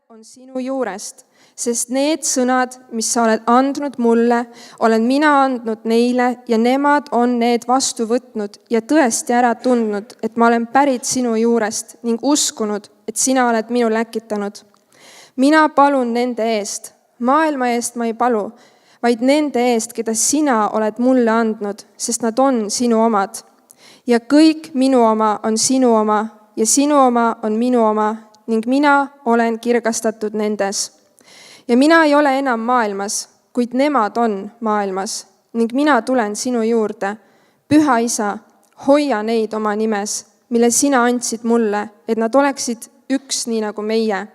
on sinu juurest, sest need sõnad, mis sa oled andnud mulle, olen mina andnud neile ja nemad on need vastu võtnud ja tõesti ära tundnud, et ma olen pärit sinu juurest ning uskunud, et sina oled minu läkitanud. Mina palun nende eest, maailma eest ma ei palu, vaid nende eest, keda sina oled mulle andnud, sest nad on sinu omad. Ja kõik minu oma on sinu oma ja sinu oma on minu oma ning mina olen kirgastatud nendes. Ja mina ei ole enam maailmas, kuid nemad on maailmas ning mina tulen sinu juurde. Püha Isa, hoia neid oma nimes, mille sina andsid mulle, et nad oleksid üks nii nagu meie.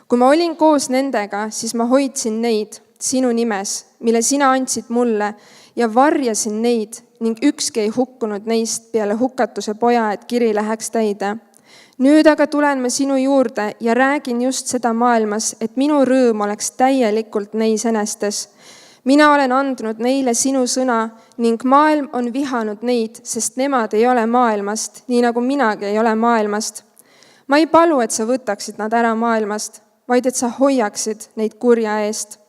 Kui ma olin koos nendega, siis ma hoidsin neid sinu nimes, mille sina andsid mulle ja varjasin neid ning ükski ei hukkunud neist peale hukatuse poja, et kiri läheks täide. Nüüd aga tulen ma sinu juurde ja räägin just seda maailmas, et minu rõõm oleks täielikult neis enestes. Mina olen andnud neile sinu sõna ning maailm on vihanud neid, sest nemad ei ole maailmast, nii nagu minagi ei ole maailmast. Ma ei palu, et sa võtaksid nad ära maailmast, vaid et sa hoiaksid neid kurja eest.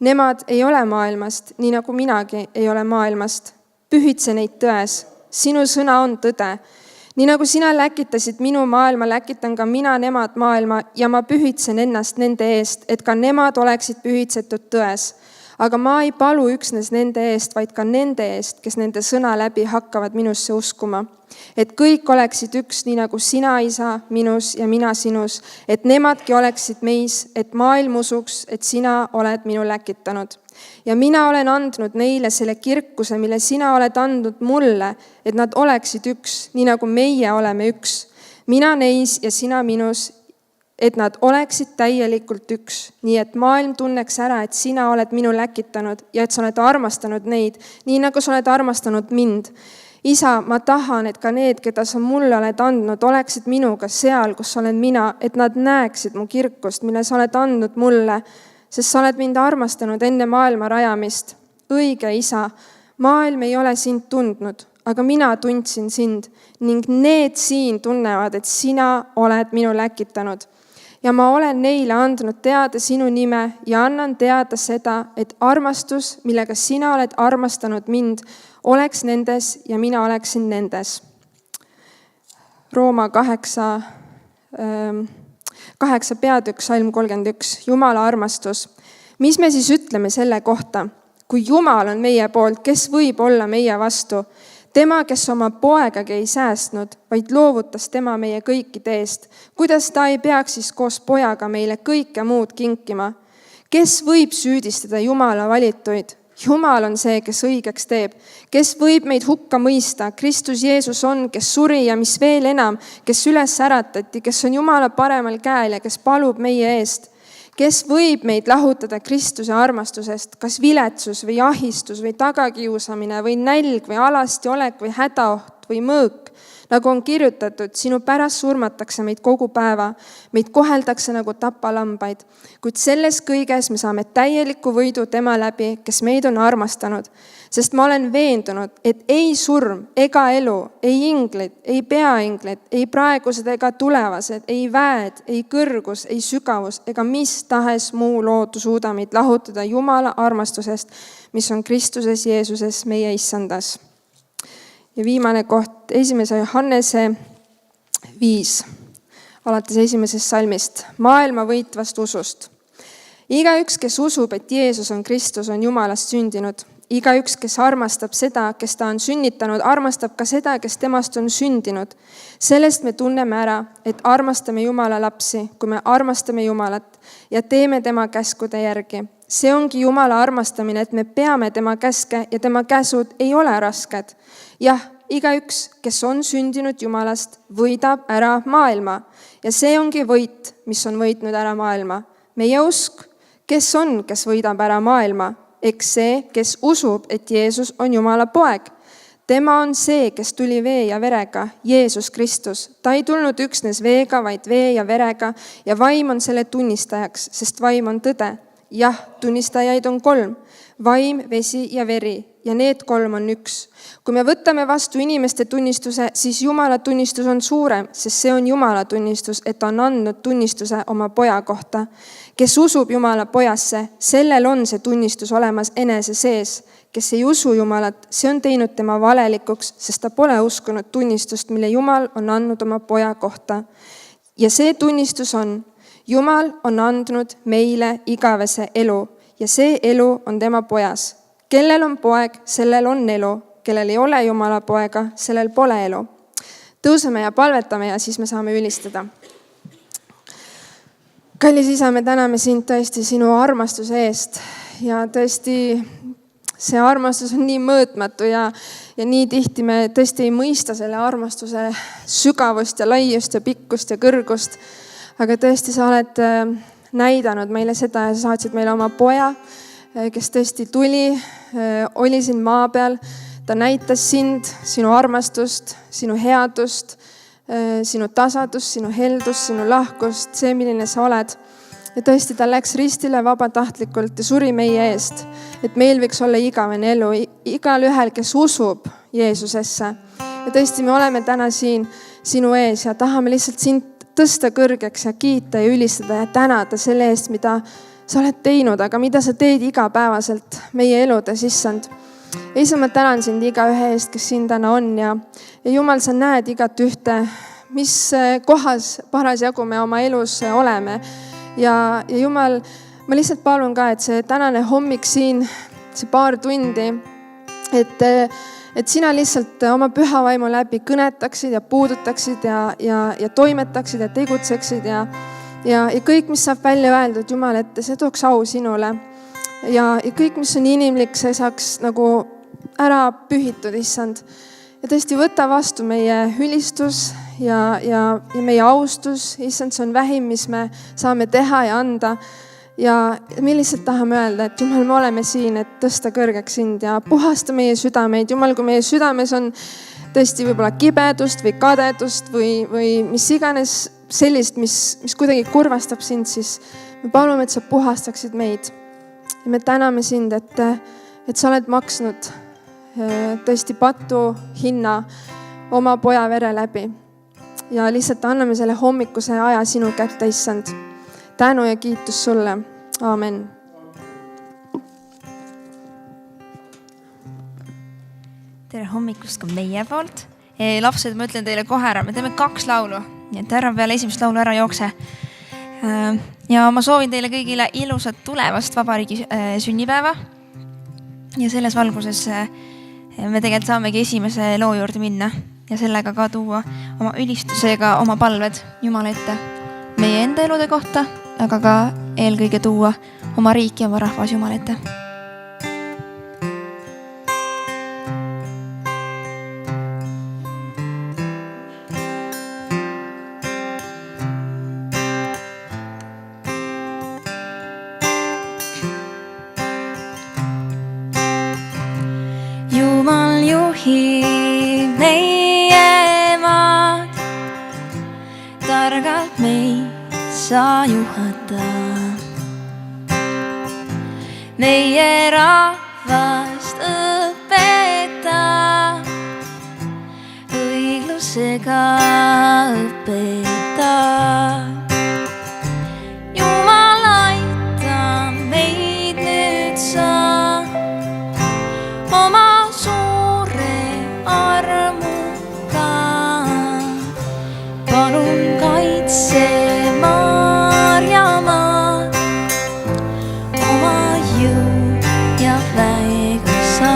Nemad ei ole maailmast, nii nagu minagi ei ole maailmast. Pühitse neid tões, sinu sõna on tõde. Nii nagu sina läkitasid minu maailma, läkitan ka mina nemad maailma ja ma pühitsen ennast nende eest, et ka nemad oleksid pühitsetud tões. Aga ma ei palu üksnes nende eest, vaid ka nende eest, kes nende sõna läbi hakkavad minusse uskuma. Et kõik oleksid üks, nii nagu sina, Isa, minus ja mina sinus, et nemadki oleksid meis, et maailm usuks, et sina oled minu läkitanud. Ja mina olen andnud neile selle kirkuse, mille sina oled andnud mulle, et nad oleksid üks, nii nagu meie oleme üks. Mina neis ja sina minus, et nad oleksid täielikult üks, nii et maailm tunneks ära, et sina oled minu läkitanud ja et sa oled armastanud neid, nii nagu sa oled armastanud mind. Isa, ma tahan, et ka need, keda sa mulle oled andnud, oleksid minuga seal, kus olen mina, et nad näeksid mu kirkust, mille sa oled andnud mulle, sest sa oled mind armastanud enne maailma rajamist. Õige Isa, maailm ei ole sind tundnud, aga mina tundsin sind ning need siin tunnevad, et sina oled minu läkitanud. Ja ma olen neile andnud teada sinu nime ja annan teada seda, et armastus, millega sina oled armastanud mind, oleks nendes ja mina oleksin nendes. Rooma 8 peatükk, salm 31, Jumala armastus. Mis me siis ütleme selle kohta? Kui Jumal on meie poolt, kes võib olla meie vastu? Tema, kes oma poegagi ei säästnud, vaid loovutas tema meie kõikide eest. Kuidas ta ei peaks siis koos pojaga meile kõike muud kinkima? Kes võib süüdistada Jumala valituid? Jumal on see, kes õigeks teeb. Kes võib meid hukka mõista? Kristus Jeesus on, kes suri ja mis veel enam, kes üles äratati, kes on Jumala paremal käel ja kes palub meie eest. Kes võib meid lahutada Kristuse armastusest, kas viletsus või ahistus või tagakiusamine või nälg või alasti olek või hädaoht või mõõk. Nagu on kirjutatud, sinu pärast surmatakse meid kogu päeva, meid koheldakse nagu tapalambaid. Kuid selles kõiges me saame täieliku võidu tema läbi, kes meid on armastanud. Sest ma olen veendunud, et ei surm ega elu, ei inglid, ei peainglid, ei praegused ega tulevased, ei väed, ei kõrgus, ei sügavus ega mis tahes muu loodu suuda meid lahutada Jumala armastusest, mis on Kristuses Jeesuses meie issandas. Ja viimane koht, 1. Johannese 5, alates 1. salmist, maailma võitvast usust. Igaüks, kes usub, et Jeesus on Kristus, on Jumalast sündinud. Igaüks, kes armastab seda, kes ta on sünnitanud, armastab ka seda, kes temast on sündinud. Sellest me tunneme ära, et armastame Jumala lapsi, kui me armastame Jumalat ja teeme tema käskude järgi. See ongi Jumala armastamine, et me peame tema käske ja tema käsud ei ole rasked. Jah, igaüks, kes on sündinud Jumalast, võidab ära maailma. Ja see ongi võit, mis on võitnud ära maailma. Meie usk, kes on, kes võidab ära maailma? Eks see, kes usub, et Jeesus on Jumala poeg. Tema on see, kes tuli vee ja verega, Jeesus Kristus. Ta ei tulnud üksnes veega, vaid vee ja verega ja vaim on selle tunnistajaks, sest vaim on tõde. Jah, tunnistajaid on 3, vaim, vesi ja veri. ja need 3 on üks. Kui me võtame vastu inimeste tunnistuse, siis Jumala tunnistus on suurem, sest see on Jumala tunnistus, et ta on andnud tunnistuse oma poja kohta. Kes usub Jumala pojasse, sellel on see tunnistus olemas enese sees. Kes ei usu Jumalat, see on teinud tema valelikuks, sest ta pole uskunud tunnistust, mille Jumal on andnud oma poja kohta. Ja see tunnistus on, Jumal on andnud meile igavese elu ja see elu on tema pojas. Kellel on poeg, sellel on elu. Kellel ei ole Jumala poega, sellel pole elu. Tõuseme ja palvetame ja siis me saame ülistada. Kallis Isa, me täname sind tõesti sinu armastuse eest ja tõesti see armastus on nii mõõtmatu ja nii tihti me tõesti ei mõista selle armastuse sügavust ja laiust ja pikkust ja kõrgust. Aga tõesti sa oled näidanud meile seda ja sa saatsid meile oma poja, kes tõesti tuli, oli siin maa peal. Ta näitas sind, sinu armastust, sinu headust, sinu tasadust, sinu heldust, sinu lahkust, see, milline sa oled. Ja tõesti, ta läks ristile vabatahtlikult ja suri meie eest, et meil võiks olla igavene elu, igal ühel, kes usub Jeesusesse. Ja tõesti, me oleme täna siin sinu ees ja tahame lihtsalt sind tõsta kõrgeks ja kiita ja ülistada ja tänada selle eest, mida sa oled teinud, aga mida sa teed igapäevaselt meie eludes, issand. Isa, ma tänan sind iga ühe eest, kes siin täna on ja Jumal, sa näed igat ühte, mis kohas parasjagu me oma elus oleme. Ja Jumal, ma lihtsalt palun ka, et see tänane hommik siin, see paar tundi, et sina lihtsalt oma püha vaimu läbi kõnetaksid ja puudutaksid ja toimetaksid ja tegutseksid ja kõik, mis saab välja öeldud, Jumal, et see tooks au sinule. Ja kõik, mis on inimlik, see saaks nagu ära pühitud, issand. Ja tõesti võta vastu meie ülistus ja meie austus. Issand, see on vähim, mis me saame teha ja anda. Ja me lihtsalt tahame öelda, et Jumal, me oleme siin, et tõsta kõrgeks sind ja puhasta meie südameid. Jumal, kui meie südames on tõesti võib-olla kibedust või kadedust või mis iganes sellist, mis kuidagi kurvastab sind, siis me palume, et sa puhastaksid meid. Ja me täname sind, et sa oled maksnud tõesti patu hinna oma poja vere läbi. Ja lihtsalt anname selle hommikuse aja sinu kätte, issand. Tänu ja kiitus sulle. Aamen. Tere hommikust ka meie poolt. Lapsed, ma ütlen teile kohe ära, me teeme 2 laulu. Nii et ära peale esimest laulu ära jookse. Ja ma soovin teile kõigile ilusat tulevast vabariigi sünnipäeva. Ja selles valguses me tegelikult saamegi esimese loo juurde minna ja sellega ka tuua oma ülistusega oma palved Jumala ette meie enda elude kohta, aga ka eelkõige tuua oma riik ja oma rahvas Jumala ette. Juhib meie maad, targalt meid sa juhata. Meie rahvast õpeta, õiglusega õpeta. Jumal, aita meid nüüd sa oma armuga. Palun kaitse Maarjamaad oma jõu ja väega sa.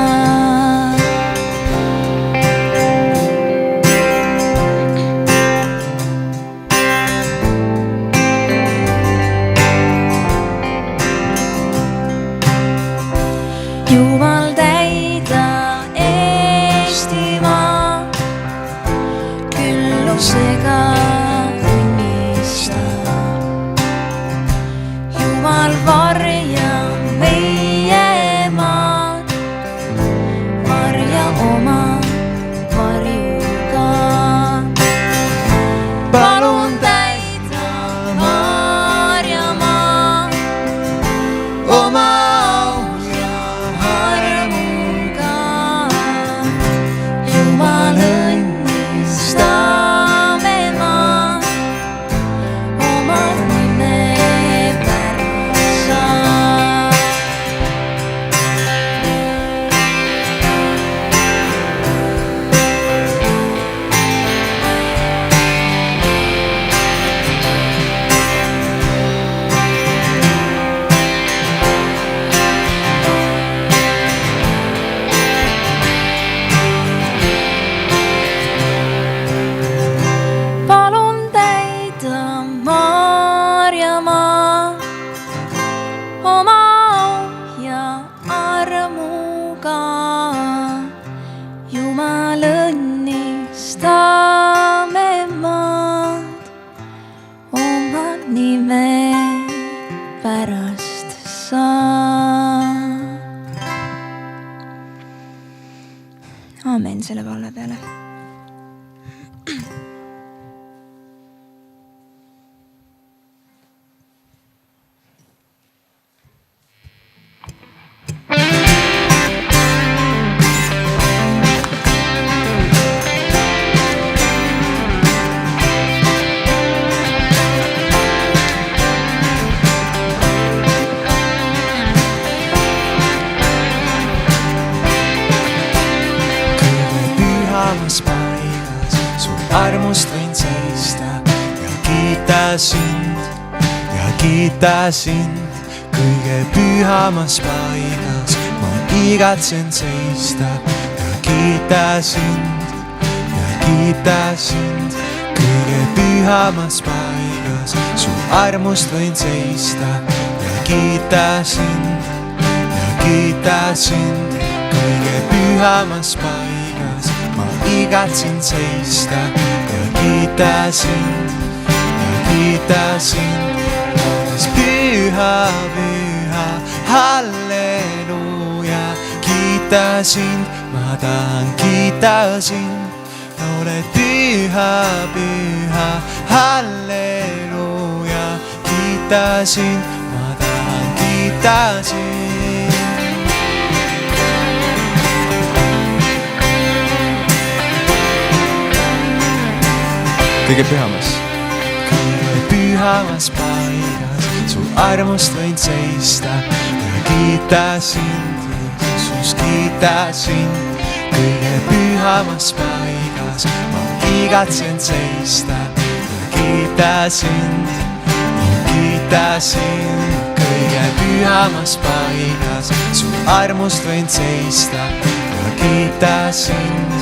armuga. Jumal õnnistame maad oma nime pärast saab. Aamen selle palve peale. Armust võin seista ja kiita sind kõige pühamas paigas. Ma igatsen seista ja kiita sind kõige pühamas paigas. Su armust võin seista ja kiita sind kõige pühamas paigas. Ma igatsen seista ja kiita sind, olles püha, püha, halleluuja. Kiita sind, ma tahan kiita sind, oled püha, püha, halleluuja. Kiita sind, ma tahan kiita sind. Kõige pühamas paigas, su armust võin seista ja kiita sind, Jeesus, kiita sind. Kõige pühamas paigas, ma igatsen seista ja kiita sind, kõige pühamas paigas, su armust võin seista ja kiita sind.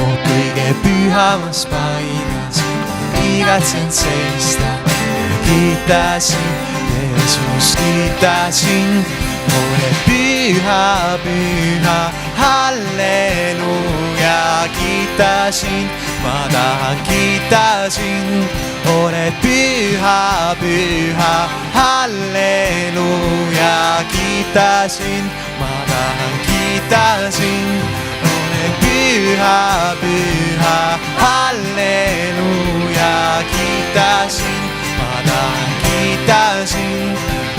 Kõige pühamas paigas, igatsen seista ja kiita sind, Jeesus, kiita sind. Oled püha, püha, halleluuja. Kiita sind, ma tahan kiita sind. Oled püha, püha, halleluuja. Kiita sind, ma tahan kiita sind. Püha, püha, halleluuja. Kiita sind, ma tahan kiita sind.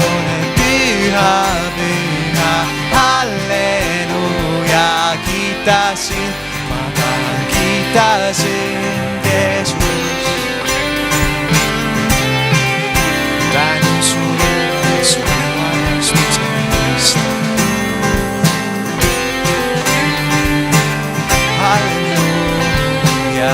Oled püha, püha, halleluuja. Kiita sind, ma tahan kiita sind, Jeesus. Tänu sulle, su armastuse eest. Halleluuja.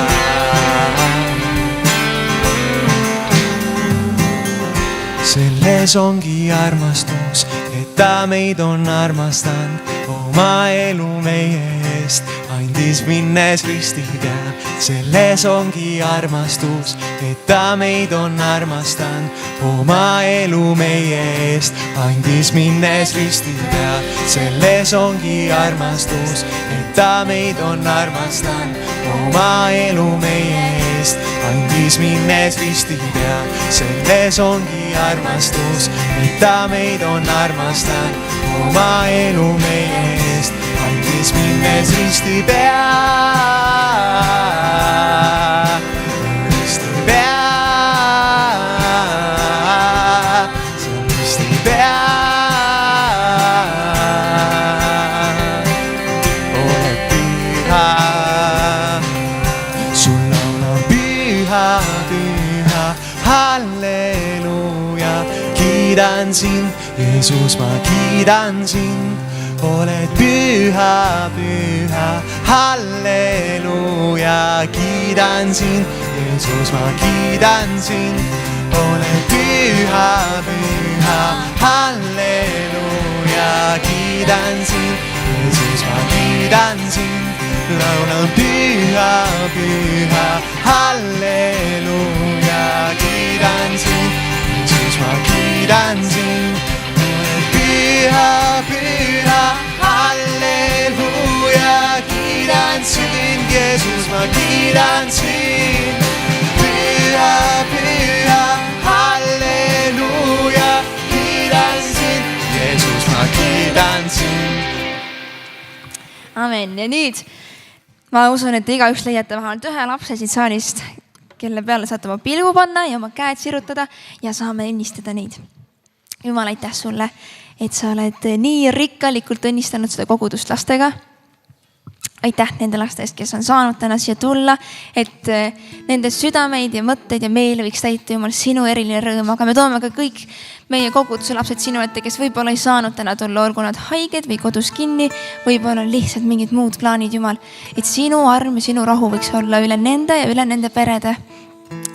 Selles ongi armastus, et ta meid on armastanud, oma elu meie eest andis minnes risti peal. Selles ongi armastus, et ta meid on armastanud, oma elu meie eest andis minnes risti peal. Selles ongi armastus, et ta meid on armastanud, oma elu meie eest andis minnes risti peal. Selles ongi armastus, et ta meid on armastanud, oma elu meie eest andis minnes risti peal. Risti peal, see on risti peal. Oled püha, sul laulab püha, püha, halleluuja. Kiidan sind, Jeesus, ma kiidan sind. Oled püha, püha, halleluuja. Kiidan sind, Jeesus, ma kiidan sind. Oled püha, püha, halleluuja. Kiidan sind, Jeesus, ma kiidan sind. Laulan püha, püha, halleluuja. Kiidan sind, Jeesus, ma kiidan sind. Oled püha, kiidan sind. Püha, püha, halleluuja, kiidan sind. Jeesus, ma kiidan sind. Amen. Ja nüüd ma usun, et igaüks leiate vähemalt ühe lapse siit saalist, kelle peale saate oma pilgu panna ja oma käed sirutada ja saame õnnistada neid. Jumal, aitäh sulle, et sa oled nii rikkalikult õnnistanud seda kogudust lastega. Aitäh nende laste eest, kes on saanud täna siia tulla, et nende südameid ja mõtteid ja meele võiks täita, Jumal, sinu eriline rõõm. Aga me toome ka kõik meie koguduse lapsed sinu ette, kes võib-olla ei saanud täna tulla, olgu nad haiged või kodus kinni, võib-olla lihtsalt mingid muud plaanid, Jumal. Et sinu arm ja sinu rahu võiks olla üle nende ja üle nende perede.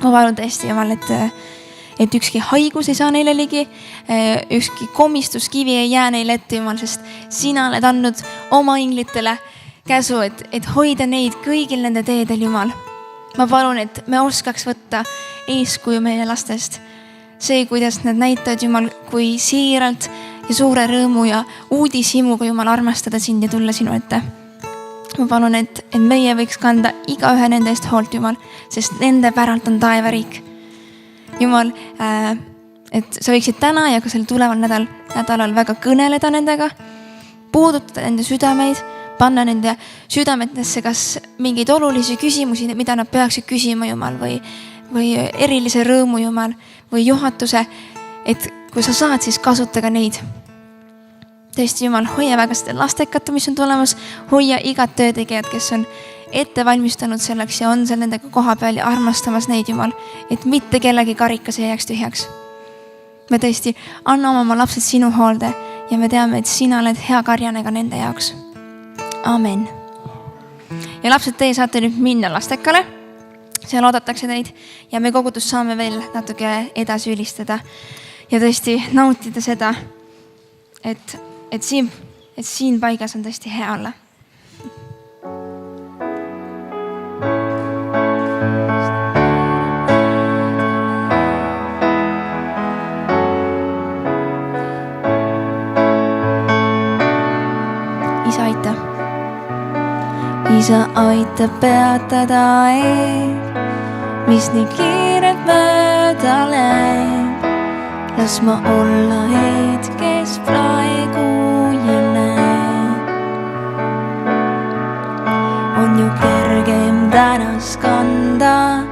Ma palun tõesti, Jumal, et ükski haigus ei saa neile ligi, ükski komistuskivi ei jää neile ette, Jumal, sest sina oled andnud oma inglitele käsu, et hoida neid kõigil nende teedel, Jumal. Ma palun, et me oskaks võtta eeskuju meie lastest. See, kuidas nad näitavad, Jumal, kui siiralt ja suure rõõmu ja uudishimuga, Jumal, armastada sind ja tulla sinu ette. Ma palun, et meie võiks kanda iga ühe nende eest hoolt, Jumal, sest nende päralt on taevariik. Jumal, et sa võiksid täna ja ka sel tuleval nädalal väga kõneleda nendega, puudutada nende südameid, panna nende südametesse kas mingeid olulisi küsimusi, mida nad peaksid küsima, Jumal, või erilise rõõmu, Jumal, või juhatuse, et kui sa saad, siis kasuta ka neid. Tõesti, Jumal, hoia väga seda lastekata, mis on tulemas, hoia igat töötegijad, kes on ette valmistanud selleks ja on seal nendega koha peal ja armastamas neid, Jumal, et mitte kellegi karikas ei jääks tühjaks. Me tõesti anname oma lapsed sinu hoolde ja me teame, et sina oled hea karjane ka nende jaoks. Amen. Ja lapsed, teie saate nüüd minna lastekale. Seal oodatakse teid ja me kogudus saame veel natuke edasi ülistada ja tõesti nautida seda, et siin paigas on tõesti hea olla. Isa, aitäh. Isa, aita peatada aeg, mis nii kiiret mööda läheb. Las ma olla hetkes praegu ja näeb. On ju kergem tänast kanda,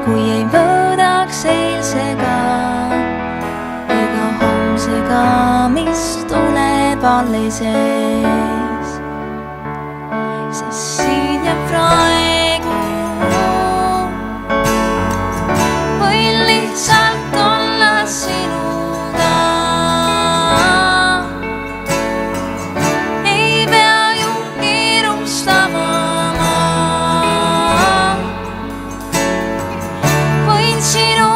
kui ei võõdaks eilsega ega homsega, mis tuleb alles ees. Sest siin ja praegu võin lihtsalt olla sinuga. Ei pea ju kiirustama ma. Võin sinu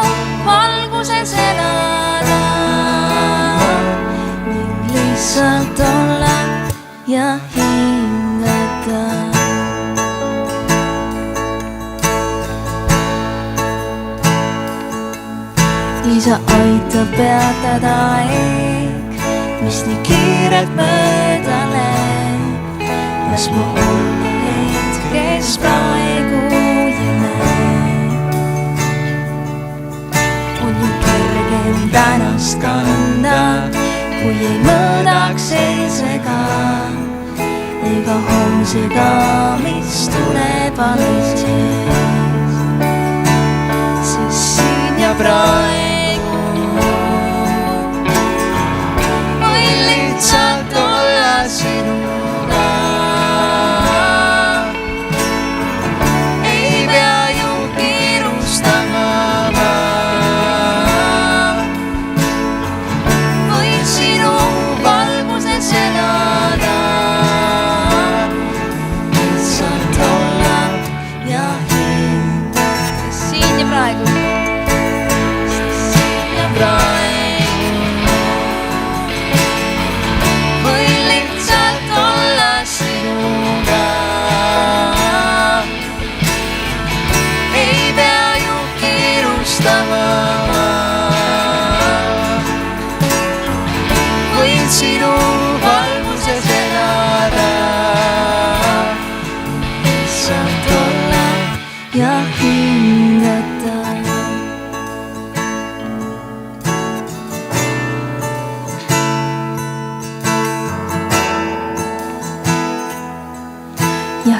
valguses elada ning lihtsalt olla ja hingata. Isa, aita peatada aeg, mis nii kiiret mööda läheb. Las ma olla hetkes praegu ja näeb. On ju kergem tänast kanda, kui ei mõõdaks eilsega ega homsega, mis tuleb alles ees. Sest siin ja praegu võin lihtsalt olla sinuga. Ei pea ju kiirustama ma. Võin sinu valguses elada, lihtsalt olla ja hingata. Siin ja praegu.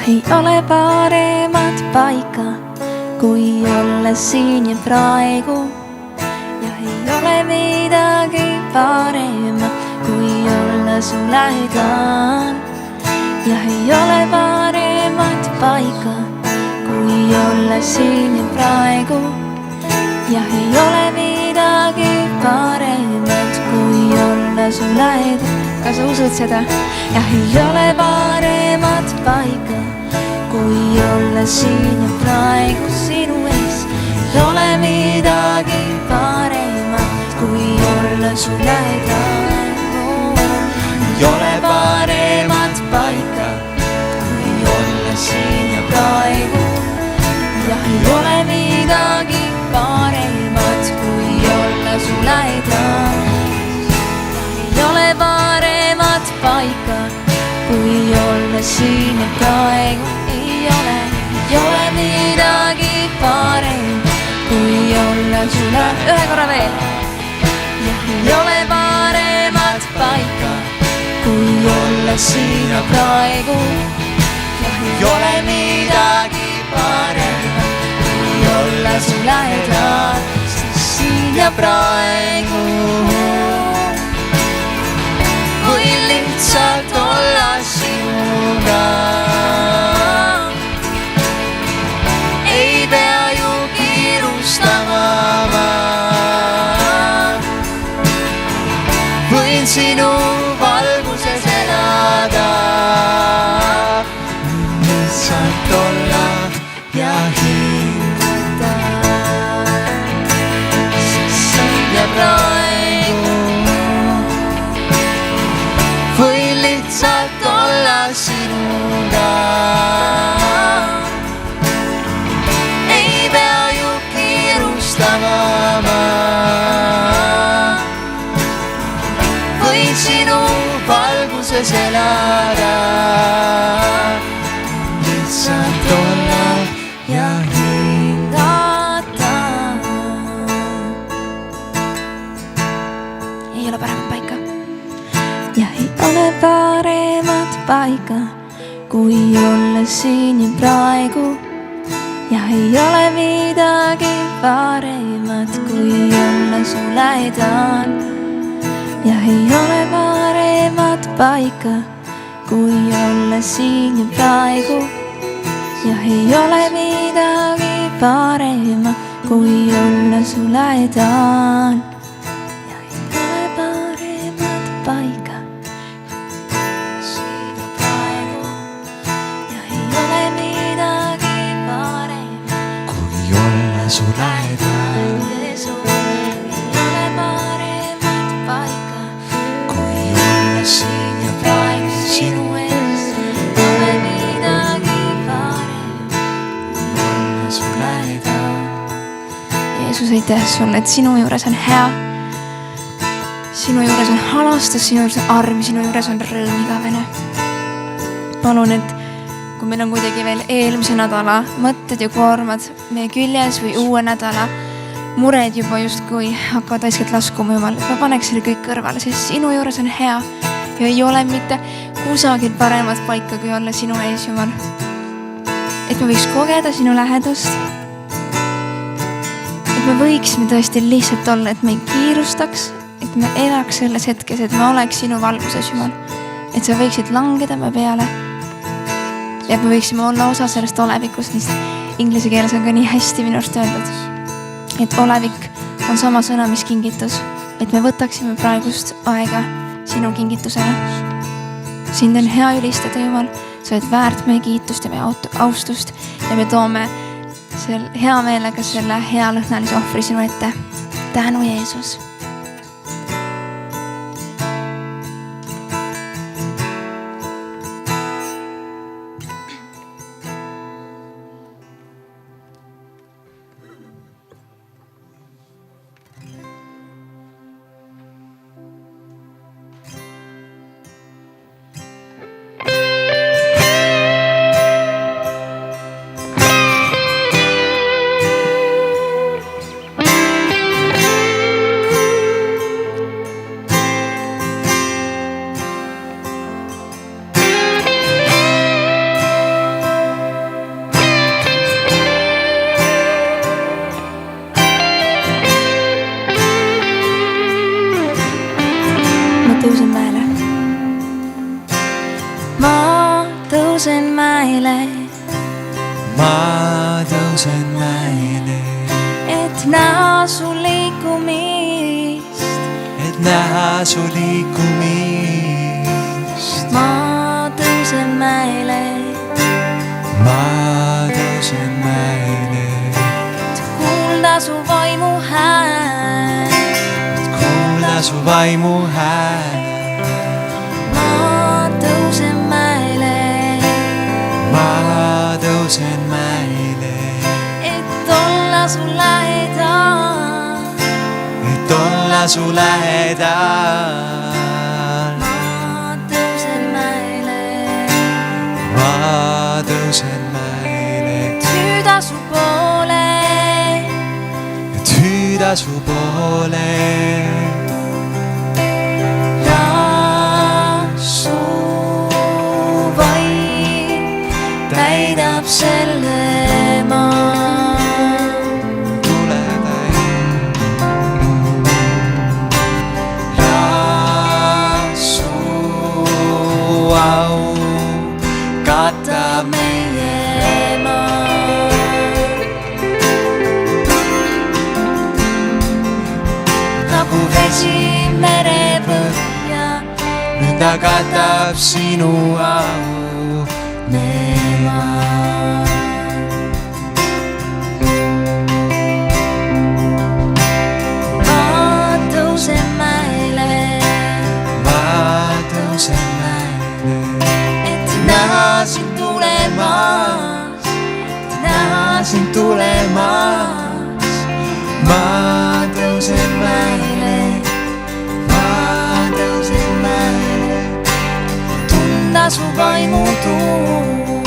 ei ole paremat paika, kui olla siin ja praegu. Ja ei ole midagi paremat, kui olla su lähedal. Ja ei ole paremat paika, kui olla siin ja praegu. Ja ei ole midagi paremat, kui olla su lähedal. Kas sa usud seda? Ja ei ole paremat paika, kui olla siin ja praegu sinu ees. Ei ole midagi paremat, kui olla su lähedal. Ei ole paremat paika, kui olla siin ja praegu. Ja ei ole midagi paremat, kui olla su lähedal. Ei ole paremat paika, kui olla siin ja praegu. Ei ole midagi paremat, kui olla su lähedal. Ühe korra veel. Ja ei ole paremat paika, kui olla siin ja praegu. Ja ei ole midagi paremat, kui olla su lähedal. Siin ja praegu. Või lihtsalt olla sinuga. Ei pea ju kiirustama ma. Võin sinu valguses elada. Lihtsalt olla ja hingata. Siin ja praegu. Võin lihtsalt olla sinuga. Ei pea ju kiirustama ma. Võin sinu valguses elada. Lihtsalt olla ja hingata. Ei ole paremat paika. Ja ei ole paremat paika, kui olla siin ja praegu. Ja ei ole midagi paremat, kui olla su lähedal. Ja ei ole paremat paika, kui olla siin ja praegu. Ja ei ole midagi paremat, kui olla su lähedal. Ja ei ole paremat paika, siin ja praegu. Ja ei ole midagi paremat, kui olla su lähedal. Jeesus. Ei ole paremat paika, Kui olla siin ja praegu sinu ees. Ei ole midagi paremat, olla su lähedal. Jeesus, aitäh sulle, et sinu juures on hea. Sinu juures on halastus, sinu juures on arm, sinu juures on rõõm igavene. Palun, et kui meil on kuidagi veel eelmise nädala mõtted ja koormad meie küljes või uue nädala mured juba justkui hakkavad vaiskelt laskuma, Jumal, et ma paneks selle kõik kõrvale, sest sinu juures on hea ja ei ole mitte kusagil paremat paika, kui olla sinu ees, Jumal. Et me võiks kogeda sinu lähedust. Et me võiksime tõesti lihtsalt olla, et me ei kiirustaks, et me elaks selles hetkes, et me oleks sinu valguses, Jumal. Et sa võiksid langeda me peale. Ja me võiksime olla osa sellest olevikust, mis inglise keeles on ka nii hästi minu arust öeldud. Et olevik on sama sõna, mis kingitus. Et me võtaksime praegust aega sinu kingitusele. Sind on hea ülistada, Jumal. Sa oled väärt meie kiitust ja meie austust ja me toome hea meelega selle hea lõhnalise ohvri sinu ette. Tänu, Jeesus. tõusen mäele, ma tõusen mäele, et näha su liikumist. et näha su liikumist. Ma tõusen mäele, ma tõusen mäele, et kuulda su vaimu hääl. kuulda su vaimu hääl. Ma tõusen mäele, ma tõusen mäele, et olla su lähedal. et olla su lähedal. Ma tõusen mäele, ma tõusen mäele, et hüüda su poole. et hüüda su poole. Su vaim täidab selle maa. Tule täis. Ja su au katab meie maa. Nagu vesi merepõhja, nüüd ta katab sinu au maa. Ma tõusen mäele, ma tõusen mäele, et näha sind tulemas, et näha sind tulemas. ma tõusen mäele, ma tõusen mäele, Tunda su vaimu tuum,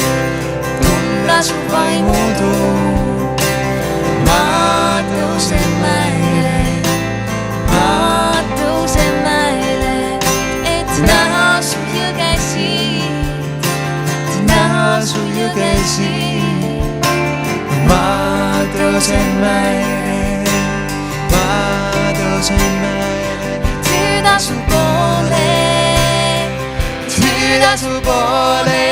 tunda su vaimu tuum. Ma tõusen mäele, ma tõusen mäele, et näha su jõgesid, et näha su jõgesid. ma tõusen mäele, ma tõusen mäele, Hüüda su poole, hüüda su poole.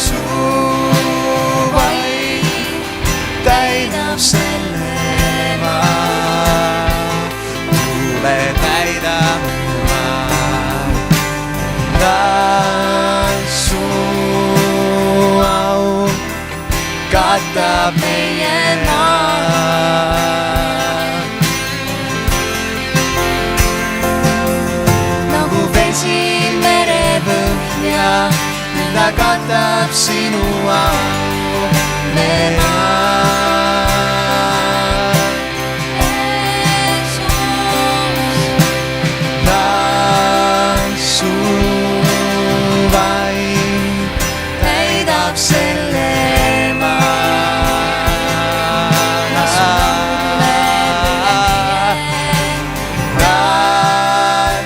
Su vaim täidab selle maa, tule täidab maa. Su au katab meie maa. nagu vesi merepõhja, ta katab sinu au maa. Su vaim täidab selle maa.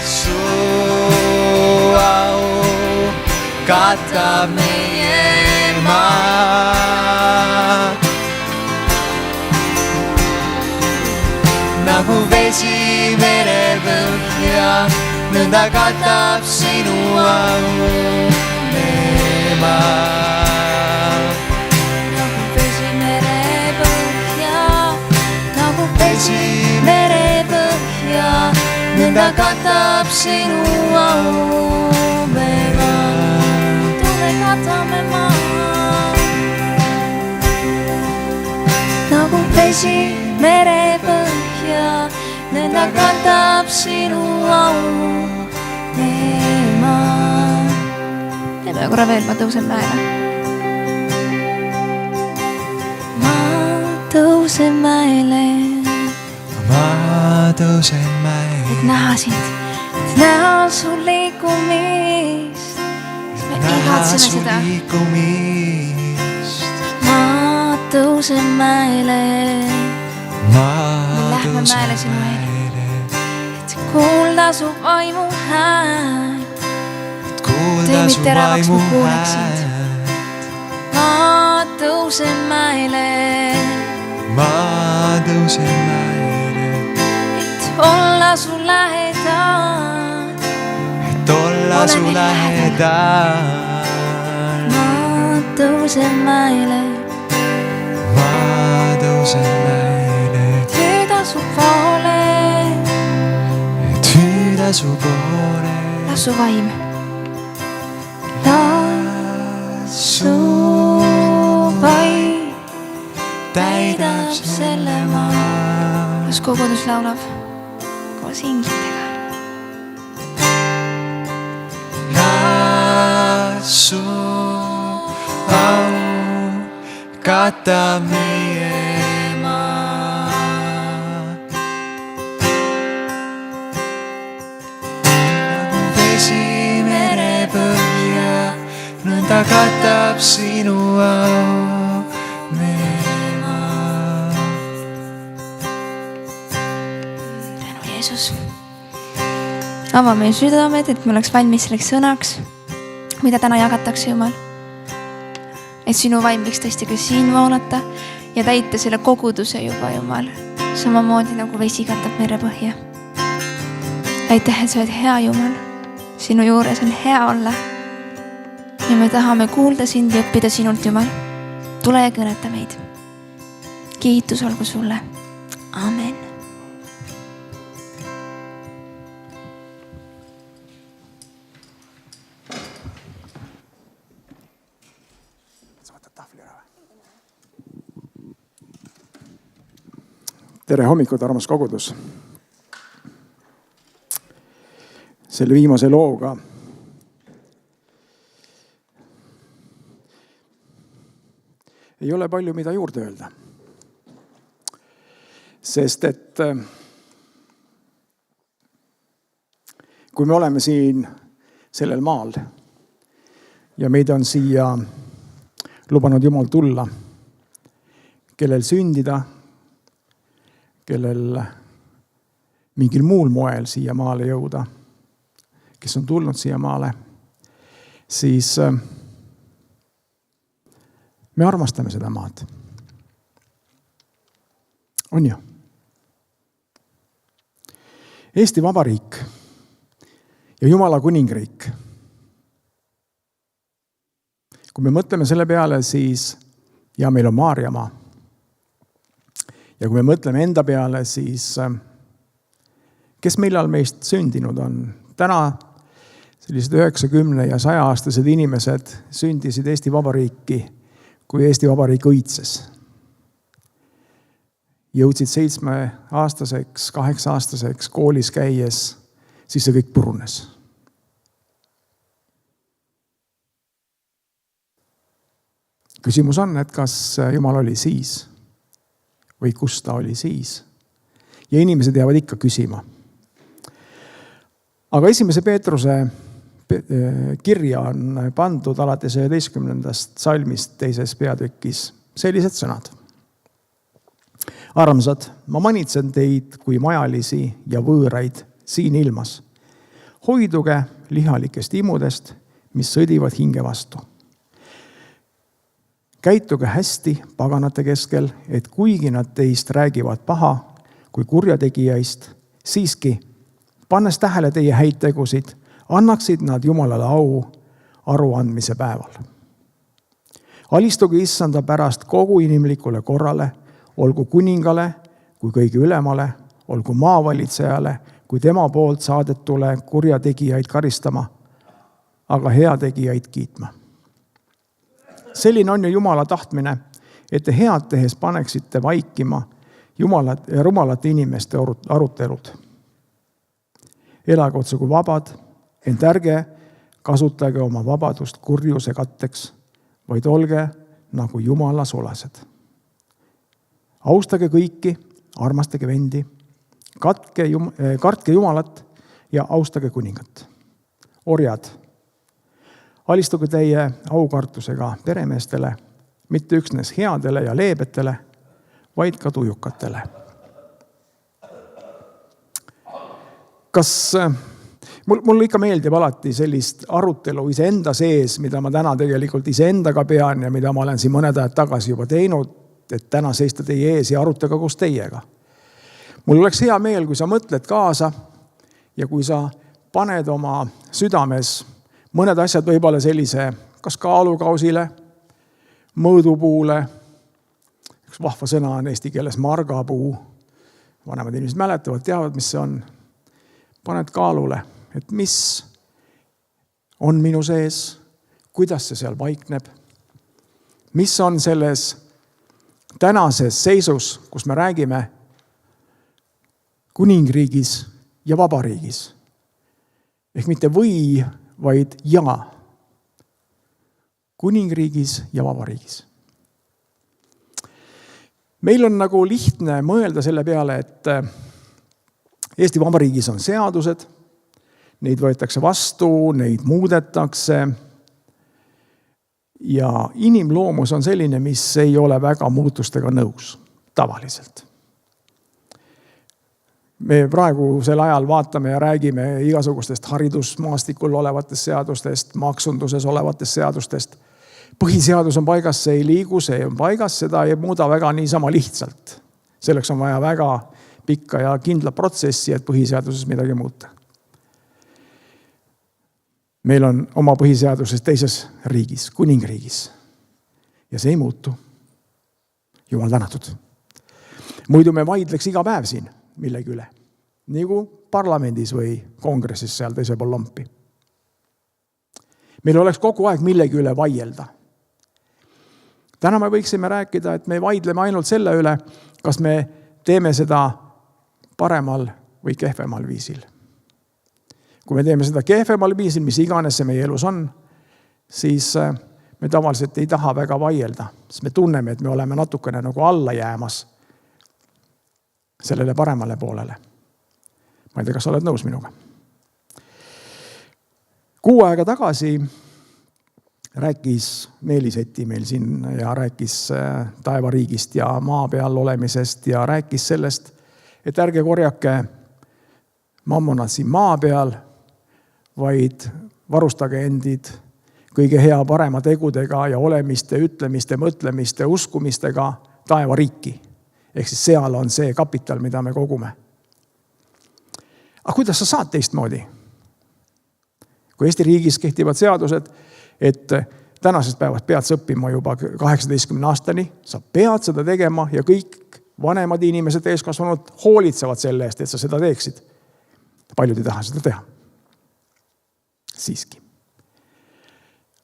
Su au katab meie maa. Nagu vesi merepõhja, nõnda katab sinu au meie maa. nagu vesi merepõhja, nagu vesi Vesi merepõhja, nõnda katab sinu au meie maa. Tule katame maa. nagu vesi merepõhja, nõnda katab sinu au meie maa. Teeme korra veel, ma tõusen mäele. Ma tõusen mäele, ma tõusen mäele, et näha sind, et näha su liikumist. Me igatseme su seda. liikumist. Ma tõusen mäele, ma lähme tõusen mäele sinu mäele, et kuulda su vaimu hääl. et kuulda Tee su mitte teravaks, vaimu ma kuuleksin. häält. Ma tõusen mäele, ma tõusen mäele, et olla su lähedal. et olla su lähedal. ma tõusen mäele, Ma tõusen mäele, hüüda su poole, et hüüda su poole. las su vaim, Su vaim täidab selle maa. las kogudus laulab koos inglitega. Su au katab meie maa. Nagu vesi merepõhja, nõnda katab sinu au meie maa. tänu Jeesus. ava meie südamed, et me oleks valmis selleks sõnaks, mida täna jagatakse, Jumal. Et sinu vaim võiks tõesti ka siin voolata ja täita selle koguduse juba, Jumal. Samamoodi nagu vesi katab merepõhja. Aitäh, et sa oled hea, Jumal. Sinu juures on hea olla. Ja me tahame kuulda sind ja õppida sinult, Jumal. Tule ja kõneta meid. Kiitus olgu sulle. Amen. Tere hommikut, armas kogudus. Selle viimase looga ei ole palju mida juurde öelda. Sest et kui me oleme siin sellel maal ja meid on siia lubanud Jumal tulla, kellel sündida, kellel mingil muul moel siia maale jõuda, kes on tulnud siia maale, siis me armastame seda maad. On ju? Eesti Vabariik ja Jumala kuningriik. Kui me mõtleme selle peale, siis ja meil on Maarjamaa. Ja kui me mõtleme enda peale, siis kes millal meist sündinud on? Täna sellised 90 ja 100 aastased inimesed sündisid Eesti Vabariiki, kui Eesti Vabariik õitses. Jõudsid 7-aastaseks, 8-aastaseks koolis käies, siis see kõik purunes. Küsimus on, et kas Jumal oli siis või kus ta oli siis. Ja inimesed jäävad ikka küsima. Aga 1. Peetruse kirja on pandud alates 11. salmist 2. peatükis sellised sõnad. Armsad, ma manitsen teid kui majalisi ja võõraid siin ilmas. Hoiduge lihalikest imudest, mis sõdivad hinge vastu. Käituge hästi paganate keskel, et kuigi nad teist räägivad paha kui kurjategijaist, siiski, pannes tähele teie häid tegusid, annaksid nad Jumalale au aruandmise päeval. Alistuge issanda pärast kogu inimlikule korrale, olgu kuningale kui kõige ülemale, olgu maavalitsejale kui tema poolt saadetule kurjategijaid karistama, aga heategijaid kiitma. Selline on ju Jumala tahtmine, et te head tehes paneksite vaikima rumalate inimeste arutelud. Elage otse kui vabad, ent ärge kasutage oma vabadust kurjuse katteks, vaid olge nagu Jumala sulased. Austage kõiki, armastage vendi, kartke Jumalat ja austage kuningat. Orjad, alistuge teie aukartusega peremeestele, mitte üksnes headele ja leebetele, vaid ka tujukatele. Kas mul ikka meeldib alati sellist arutelu iseenda sees, mida ma täna tegelikult iseendaga pean ja mida ma olen siin mõned ajad tagasi juba teinud, et täna seista teie ees ja arutada koos teiega. Mul oleks hea meel, kui sa mõtled kaasa ja kui sa paned oma südames mõned asjad võib-olla sellise, kas kaalukausile, mõõdupuule, üks vahva sõna on eesti keeles margapuu, vanemad inimesed mäletavad, teavad, mis see on. Paned kaalule, et mis on minu sees, kuidas see seal paikneb, mis on selles tänases seisus, kus me räägime kuningriigis ja vabariigis. Ehk mitte või, vaid ja. Kuningriigis ja vabariigis. Meil on nagu lihtne mõelda selle peale, et Eesti Vabariigis on seadused, neid võetakse vastu, neid muudetakse ja inimloomus on selline, mis ei ole väga muutustega nõus, tavaliselt. Me praegusel ajal vaatame ja räägime igasugustest haridusmaastikul olevatest seadustest, maksunduses olevatest seadustest. Põhiseadus on paigas, see ei liigu, see on paigas, seda ei muuda väga niisama lihtsalt. Selleks on vaja väga pikka ja kindla protsessi, et põhiseaduses midagi muuta. Meil on oma põhiseaduses teises riigis, kuningriigis. Ja see ei muutu. Jumal tänatud. Muidu me vaidleks iga päev siin millegi üle. Nagu parlamendis või kongressis seal teise pool lompi. Meil oleks kogu aeg millegi üle vaielda. Täna me võiksime rääkida, et me vaidleme ainult selle üle, kas me teeme seda paremal või kehvemal viisil. Kui me teeme seda kehvemal viisil, mis iganes see meie elus on, siis me tavaliselt ei taha väga vaielda, sest me tunneme, et me oleme natukene nagu alla jäämas sellele paremale poolele. Ma ei tea, kas sa oled nõus minuga. 6 aega tagasi rääkis Meelis Eti meil siin ja rääkis taevariigist ja maa peal olemisest ja rääkis sellest, et ärge korjake mammonat siin maa peal, vaid varustage endid kõige hea parema tegudega ja olemiste, ütlemiste, mõtlemiste, uskumistega taevariiki. Ehk siis seal on see kapital, mida me kogume. Aga kuidas sa saad teistmoodi? Kui Eesti riigis kehtivad seadused, et tänasest päevast pead sa õppima juba 18 aastani, sa pead seda tegema ja kõik vanemad inimesed eeskasvanud hoolitsevad selle eest, et sa seda teeksid. Paljud ei taha seda teha. Siiski.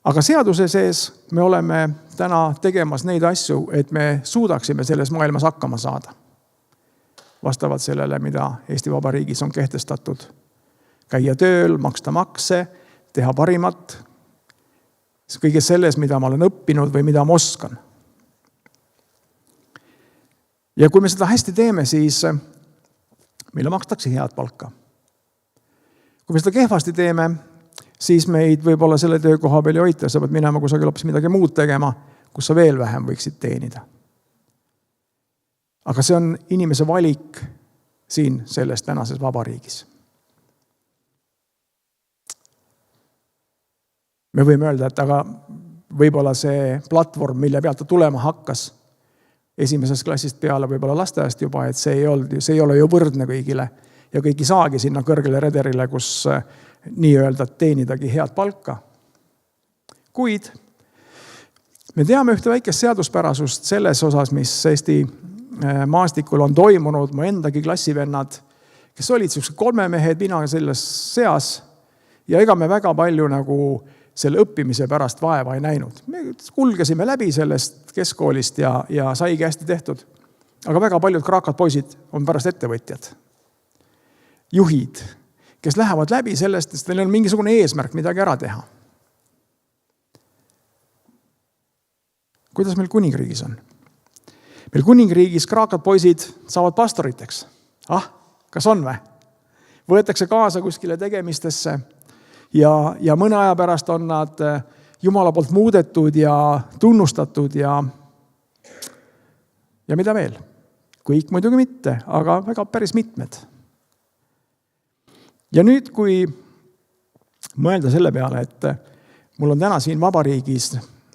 Aga seaduse sees me oleme täna tegemas neid asju, et me suudaksime selles maailmas hakkama saada. Vastavalt sellele, mida Eesti Vabariigis on kehtestatud. Käia tööl, maksta makse, teha parimat, kõige selles, mida ma olen õppinud või mida ma oskan. Ja kui me seda hästi teeme, siis meile makstakse head palka. Kui me seda kehvasti teeme, siis meid võib-olla selle töökoha peal ei hoita, sa pead minema kusagil hoopis midagi muud tegema, kus sa veel vähem võiksid teenida. Aga see on inimese valik siin selles tänases vabariigis. Me võime öelda, et aga võib-olla see platvorm, mille pealt ta tulema hakkas esimesest klassist peale, võib-olla lasteaiast juba, et see ei ole ju võrdne kõigile ja kõik ei saagi sinna kõrgele rederile, kus nii-öelda teenidagi head palka. Kuid me teame ühte väikest seaduspärasust selles osas, mis Eesti maastikul on toimunud, mu endagi klassivennad, kes olid 3 mehed, mina selles seas ja ega me väga palju nagu selle õppimise pärast vaeva ei näinud. Me kulgesime läbi sellest keskkoolist ja saigi hästi tehtud. Aga väga paljud kraakad poisid on pärast ettevõtjad. Juhid, kes lähevad läbi sellest, et neil on mingisugune eesmärk midagi ära teha. Kuidas meil kuningriigis on? Meil kuningriigis kraakad poisid saavad pastoriteks. Kas on või? Võetakse kaasa kuskile tegemistesse ja mõne aja pärast on nad Jumala poolt muudetud ja tunnustatud ja mida veel? Kõik muidugi mitte, aga väga päris mitmed. Ja nüüd, kui mõelda selle peale, et mul on täna siin vabariigis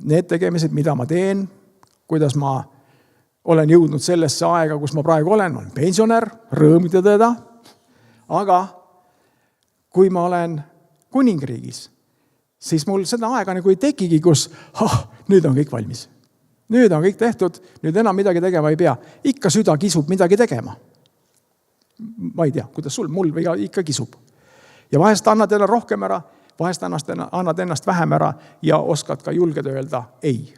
need tegemised, mida ma teen, kuidas ma olen jõudnud sellesse aega, kus ma praegu olen pensionär, rõõm tõdeda, aga kui ma olen kuningriigis, siis mul seda aega nagu ei tekigi, kus nüüd on kõik valmis. Nüüd on kõik tehtud, nüüd enam midagi tegema ei pea. Ikka süda kisub midagi tegema. Ma ei tea, kuidas sul, mul või ikka kisub. Ja vahest annad ennast rohkem ära, vahest annad ennast vähem ära ja oskad ka julged öelda ei.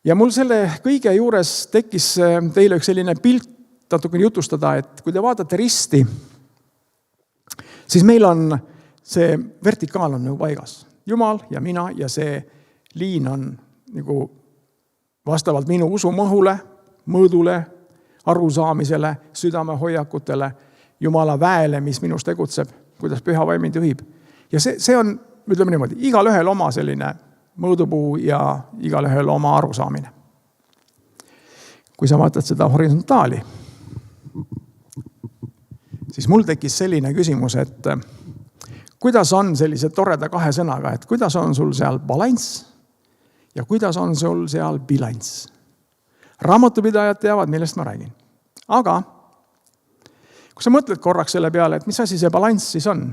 Ja mul selle kõige juures tekkis teile üks selline pilt natukene jutustada, et kui te vaatate risti, siis meil on see vertikaal on nagu paigas. Jumal ja mina ja see liin on nagu vastavalt minu usumõhule, mõõdule, arusaamisele, südamehoiakutele, Jumala väele, mis minus tegutseb, kuidas püha vaim mind juhib. Ja see on, ütleme niimoodi, igal ühel oma selline mõõdupuu ja igal ühel oma arusaamine. Kui sa vaatad seda horisontaali, siis mul tekkis selline küsimus, et kuidas on sellise toreda kahe sõnaga, et kuidas on sul seal balanss ja kuidas on sul seal bilanss. Raamatupidajad teavad, millest ma räägin. Aga kui sa mõtled korraks selle peale, et mis asi see balanss siis on?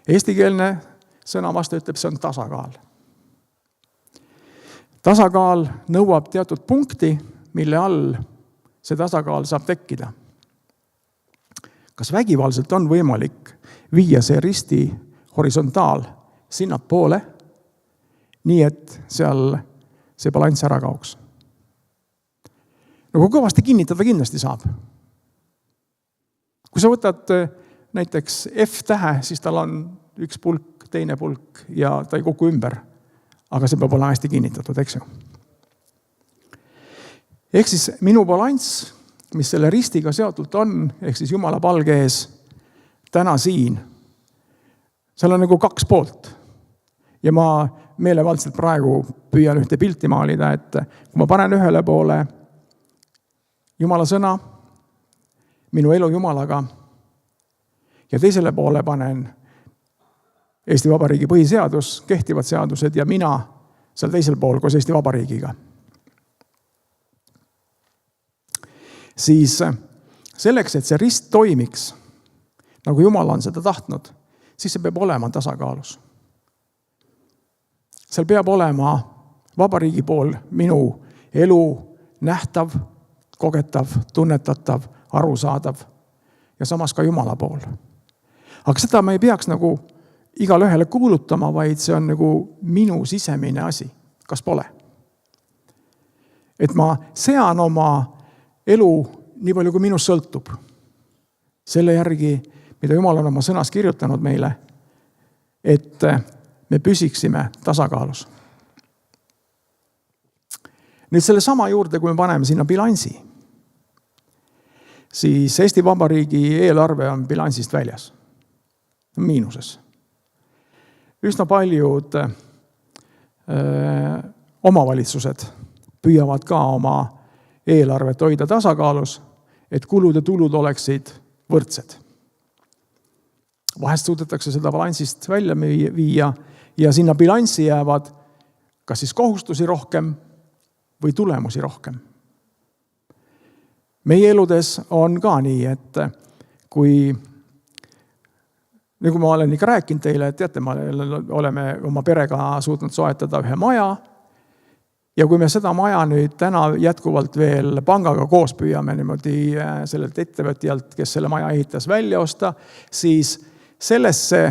Eestikeelne sõna vastu ütleb, see on tasakaal. Tasakaal nõuab teatud punkti, mille all see tasakaal saab tekkida. Kas vägivaldselt on võimalik viia see risti horisontaal sinnapoole, nii et seal see balanss ära kaoks? No kui kõvasti kinnitada kindlasti saab. Kui sa võtad näiteks F-tähe, siis tal on üks pulk, teine pulk ja ta ei kuku ümber. Aga see peab olema hästi kinnitatud, eks ju. Ehk siis minu balanss, mis selle ristiga seotult on, ehk siis Jumala palge ees täna siin, seal on nagu kaks poolt. Ja ma meelevaldselt praegu püüan ühte pilti maalida, et kui ma panen ühele poole Jumala sõna, minu elu Jumalaga ja teisele poole panen Eesti Vabariigi põhiseadus, kehtivad seadused ja mina seal teisel pool koos Eesti Vabariigiga. Siis selleks, et see rist toimiks, nagu Jumal on seda tahtnud, siis see peab olema tasakaalus. Seal peab olema vabariigi pool minu elu nähtav, kogetav, tunnetatav, arusaadav ja samas ka Jumala pool. Aga seda ma ei peaks nagu igal ühele kuulutama, vaid see on nagu minu sisemine asi. Kas pole? Et ma sean oma elu nii palju, kui minust sõltub. Selle järgi, mida Jumal on oma sõnas kirjutanud meile, et me püsiksime tasakaalus. Nüüd selle sama juurde, kui me paneme sinna bilansi, siis Eesti Vabariigi eelarve on bilansist väljas. Miinuses. Üsna paljud omavalitsused püüavad ka oma eelarvet hoida tasakaalus, et kulud ja tulud oleksid võrdsed. Vahest suudetakse seda balansist välja viia ja sinna bilanssi jäävad kas siis kohustusi rohkem või tulemusi rohkem. Meie eludes on ka nii, et kui nagu ma olen ikka rääkinud teile, et teate, me oleme oma perega suutnud soetada ühe maja ja kui me seda maja nüüd täna jätkuvalt veel pangaga koos püüame niimoodi sellelt ettevõtjalt, kes selle maja ehitas välja osta, siis sellesse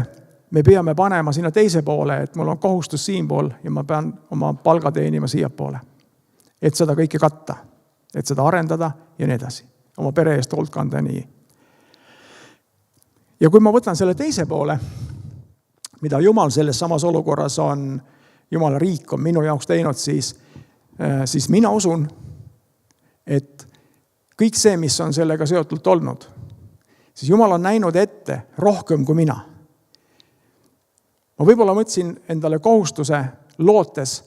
me peame panema sinna teise poole, et mul on kohustus siin pool ja ma pean oma palga teenima siia poole. Et seda kõike katta, et seda arendada ja nii edasi. Oma pere eest hoolt kanda nii. Ja kui ma võtan selle teise poole, mida Jumal selles samas olukorras on, Jumala riik on minu jaoks teinud, siis mina usun, et kõik see, mis on sellega seotult olnud, siis Jumal on näinud ette rohkem kui mina. Ma võib-olla mõtlesin endale kohustuse lootes,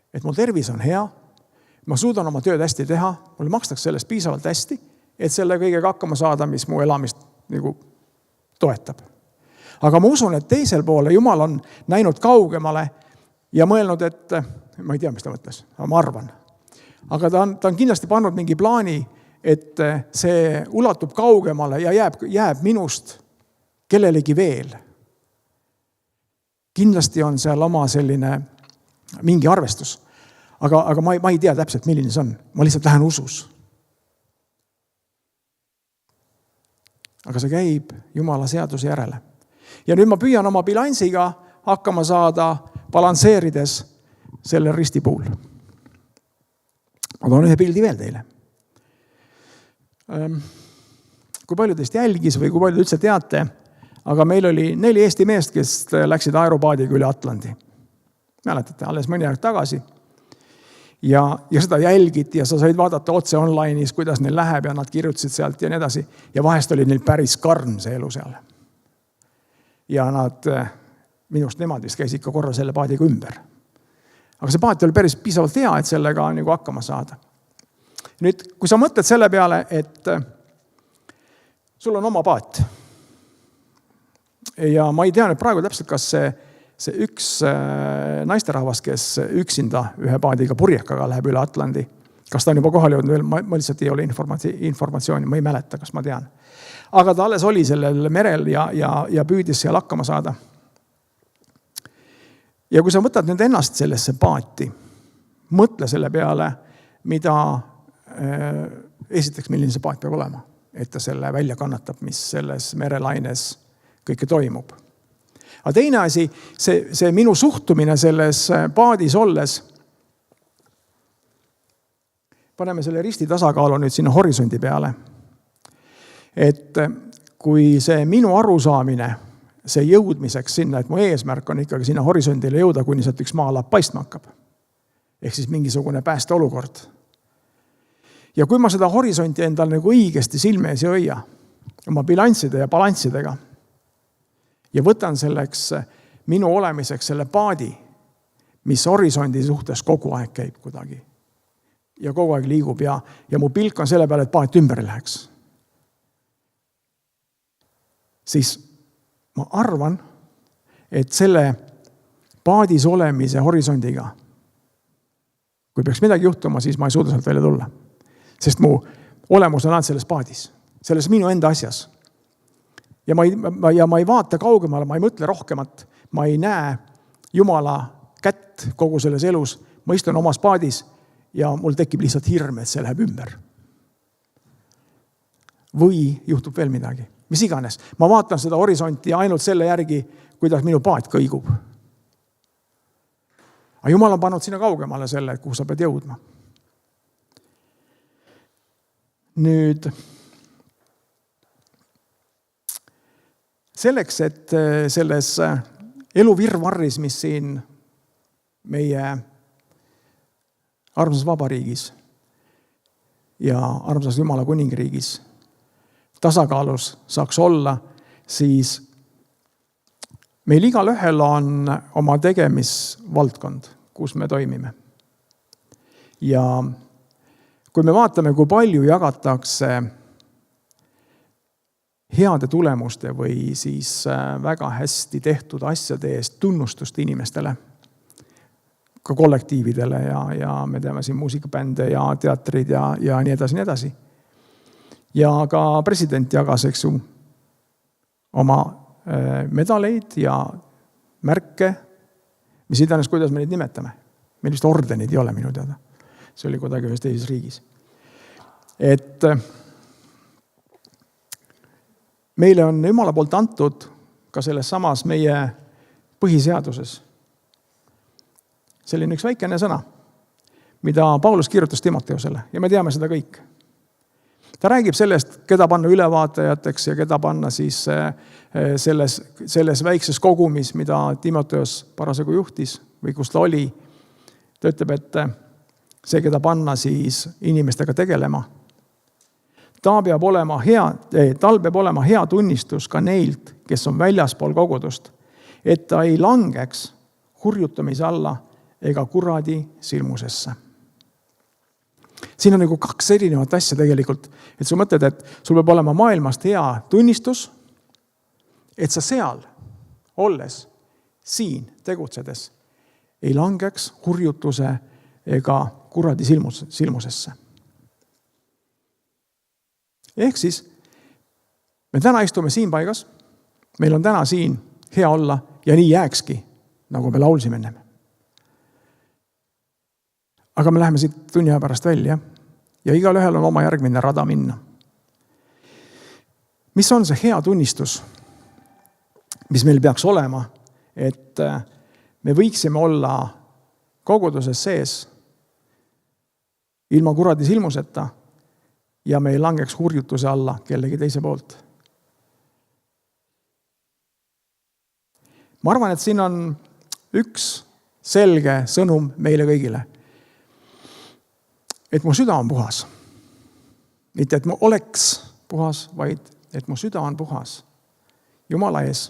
et mul tervis on hea, ma suudan oma tööd hästi teha, mulle makstakse sellest piisavalt hästi, et selle kõigega hakkama saada, mis mu elamist nagu toetab. Aga ma usun, et teisel poole Jumal on näinud kaugemale ja mõelnud, et ma ei tea, mis ta mõtles, aga ma arvan. Aga ta on kindlasti pannud mingi plaani, et see ulatub kaugemale ja jääb minust kellelegi veel. kindlasti on seal oma selline mingi arvestus. Aga ma ei tea täpselt, milline see on. Ma lihtsalt lähen usus. Aga see käib Jumala seaduse järele. Ja nüüd ma püüan oma bilansiga hakkama saada, balansseerides selle risti puhul. Ma toon ühe pildi veel teile. Kui palju teist jälgis või kui palju üldse teate, aga meil oli 4 Eesti meest, kes läksid aeropaadiga üle Atlandi. Mäletate, alles mõni aeg tagasi. Ja seda jälgiti ja sa said vaadata otse online'is, kuidas neil läheb ja nad kirjutasid sealt ja nii edasi. Ja vahest oli neil päris karm see elu seal. Ja minust nemad vist käisid ka korra selle paadiga ümber. Aga see paat oli päris piisavalt hea, et sellega nagu hakkama saada. Nüüd, kui sa mõtled selle peale, et sul on oma paat. Ja ma ei tea nüüd praegu täpselt, kas see üks naisterahvas, kes üksinda ühe paadiga purjekaga läheb üle Atlandi. Kas ta on juba kohal jõudnud veel? Ma lihtsalt ei ole informatsiooni, ma ei mäleta, kas ma tean. Aga ta alles oli sellel merel ja püüdis seal hakkama saada. Ja kui sa võtad nüüd ennast sellesse paati, mõtle selle peale, mida esiteks, milline see paat peab olema, et ta selle välja kannatab, mis selles merelaines kõike toimub. Aga teine asi, see minu suhtumine selles paadis olles, paneme selle risti tasakaalu nüüd sinna horisondi peale. Et kui see minu arusaamine, see jõudmiseks sinna, et mu eesmärk on ikkagi sinna horisondile jõuda, kuni sealt üks maalapp paistma hakkab. Ehk siis mingisugune päästeolukord. Ja kui ma seda horisonti endal nagu õigesti silme ees ei hoia, oma bilansside ja balanssidega, ja võtan selleks minu olemiseks selle paadi, mis horisondi suhtes kogu aeg käib kuidagi. Ja kogu aeg liigub ja mu pilk on selle peale, et paat ümber läheks. Siis ma arvan, et selle paadis olemise horisondiga, kui peaks midagi juhtuma, siis ma ei suuda sealt välja tulla. Sest mu olemus on ainult selles paadis, selles minu enda asjas. Ja ma ei vaata kaugemale, ma ei mõtle rohkemat, ma ei näe Jumala kätt kogu selles elus, ma istun omas paadis ja mul tekib lihtsalt hirm, et see läheb ümber. Või juhtub veel midagi, mis iganes. Ma vaatan seda horisonti ainult selle järgi, kuidas minu paat kõigub. Aga Jumal on pannud sinna kaugemale selle, kuhu sa pead jõudma. Nüüd selleks, et selles eluvirvarris, mis siin meie armsas vabariigis ja armsas Jumala kuningriigis tasakaalus saaks olla, siis meil igal ühel on oma tegemisvaldkond, kus me toimime. Ja kui me vaatame, kui palju jagatakse heade tulemuste või siis väga hästi tehtud asjade eest tunnustust inimestele, ka kollektiividele ja me teame siin muusikabände ja teatrid ja nii edasi, nii edasi. Ja ka president jagas, eks ju, oma medaleid ja märke, mis iganes, kuidas me neid nimetame. Meil vist ordenid ei ole minu teada. See oli kuidagi ühes teises riigis. Et meile on Jumala poolt antud ka selles samas meie põhiseaduses selline üks väikene sõna, mida Paulus kirjutas Timoteusele ja me teame seda kõik. Ta räägib sellest, keda panna ülevaatajateks ja keda panna siis selles väikses kogumis, mida Timoteus parasjagu juhtis või kus ta oli. Ta ütleb, et see, keda panna siis inimestega tegelema, tal peab olema hea tunnistus ka neilt, kes on väljaspool kogudust, et ta ei langeks hurjutamise alla ega kuradi silmusesse. Siin on nagu 2 erinevat asja tegelikult, et sa mõtled, et sul peab olema maailmast hea tunnistus, et sa seal olles, siin tegutsedes, ei langeks hurjutuse ega kuradi silmusesse. Ehk siis, me täna istume siin paigas, meil on täna siin hea olla ja nii jääkski nagu me laulsime enne. Aga me läheme siit tunni aja pärast välja ja igal ühel on oma järgmine rada minna. Mis on see hea tunnistus, mis meil peaks olema, et me võiksime olla koguduses sees ilma kuradi silmuseta ja me ei langeks hurjutuse alla kellegi teise poolt. Ma arvan, et siin on üks selge sõnum meile kõigile. Et mu süda on puhas. Mitte, et mu oleks puhas, vaid et mu süda on puhas. Jumala ees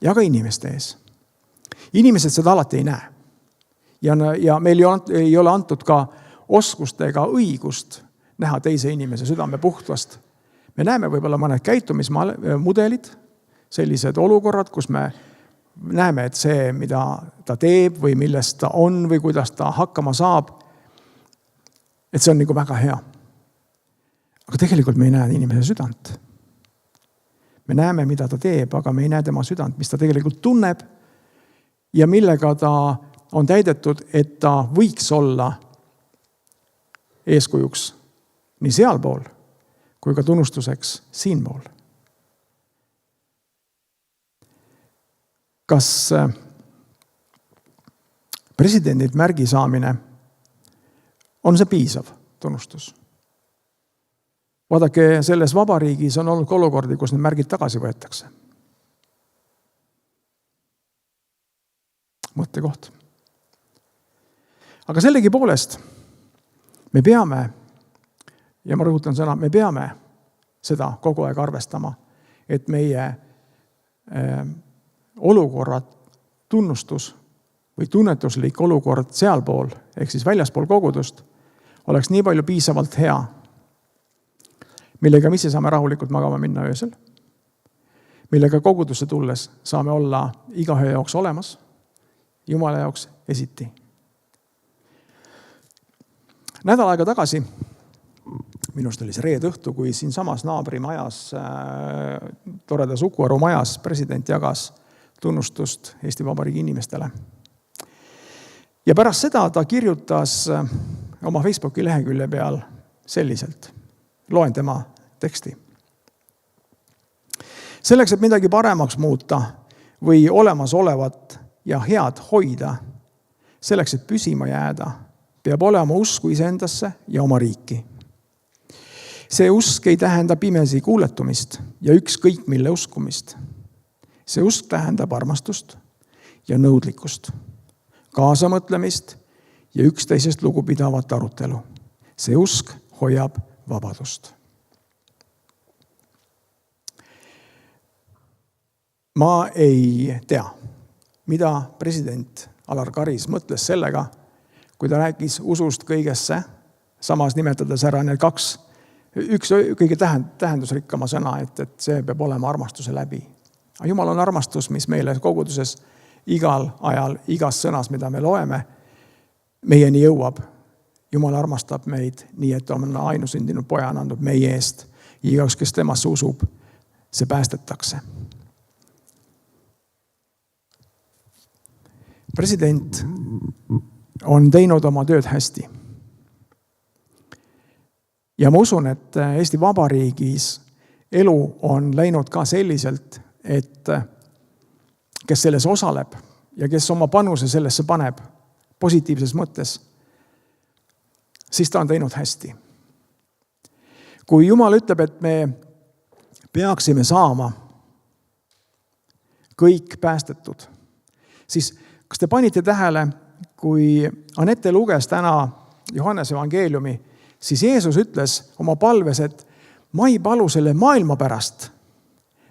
ja ka inimeste ees. Inimesed seda alati ei näe. Ja meil ei ole antud ka oskust ega õigust näha teise inimese südame puhtast. Me näeme võib-olla mõned käitumismudelid, sellised olukorrad, kus me näeme, et see, mida ta teeb või millest ta on või kuidas ta hakkama saab, et see on nagu väga hea. Aga tegelikult me ei näe inimese südant. Me näeme, mida ta teeb, aga me ei näe tema südant, mis ta tegelikult tunneb ja millega ta on täidetud, et ta võiks olla eeskujuks nii sealpool kui ka tunnustuseks siinpool. Kas presidendilt märgi saamine on see piisav tunnustus? Vaadake, selles vabariigis on olnud olukordi, kus need märgid tagasi võetakse. Mõttekoht. Aga sellegi poolest me peame, ja ma rõhutan sõna, me peame seda kogu aeg arvestama, et meie olukorrad, tunnustus või tunnetuslik olukord sealpool, ehk siis väljaspool kogudust, oleks nii palju piisavalt hea, millega me ise saame rahulikult magama minna öösel, millega kogudusse tulles saame olla igaühe jaoks olemas, Jumala jaoks esiti. Nädal aega tagasi, minust oli see reede õhtu, kui siin samas naabri majas, toreda Sukuaru majas, president jagas tunnustust Eesti Vabariigi inimestele. Ja pärast seda ta kirjutas oma Facebooki lehekülje peal selliselt. Loen tema teksti. Selleks, et midagi paremaks muuta või olemasolevat ja head hoida, selleks, et püsima jääda, peab olema usku iseendasse ja oma riiki. See usk ei tähenda pimesi kuuletumist ja ükskõik mille uskumist. See usk tähendab armastust ja nõudlikkust, kaasamõtlemist ja üksteisest lugupidavat arutelu. See usk hoiab vabadust. Ma ei tea, mida president Alar Karis mõtles sellega, kui ta rääkis usust kõigesse, samas nimetades ära need üks kõige tähendusrikkama sõna, et see peab olema armastuse läbi. Aga Jumal on armastus, mis meile koguduses igal ajal, igas sõnas, mida me loeme, meieni jõuab. Jumal armastab meid nii, et on ainusündinud poja andnud meie eest. Igaüks, kes temasse usub, see päästetakse. President on teinud oma tööd hästi. Ja ma usun, et Eesti Vabariigis elu on läinud ka selliselt, et kes selles osaleb ja kes oma panuse sellesse paneb positiivses mõttes, siis ta on teinud hästi. Kui Jumal ütleb, et me peaksime saama kõik päästetud, siis kas te panite tähele, kui Anette luges täna Johannese evangeeliumi, siis Jeesus ütles oma palves, et ma ei palu selle maailma pärast,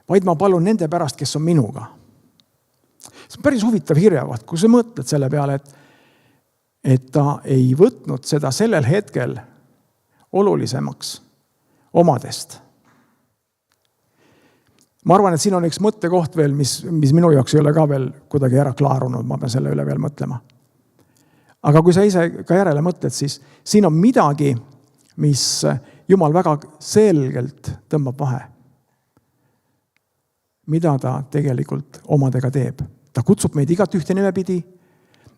vaid ma palun nende pärast, kes on minuga. See on päris huvitav hirjavad, kui sa mõtled selle peale, et ta ei võtnud seda sellel hetkel olulisemaks omadest. Ma arvan, et siin on üks mõttekoht veel, mis minu jaoks ei ole ka veel kuidagi ära klaarunud, ma pean selle üle veel mõtlema. Aga kui sa ise ka järele mõtled, siis siin on midagi, mis Jumal väga selgelt tõmbab vahe. Mida ta tegelikult omadega teeb. ta kutsub meid igat ühte nimepidi,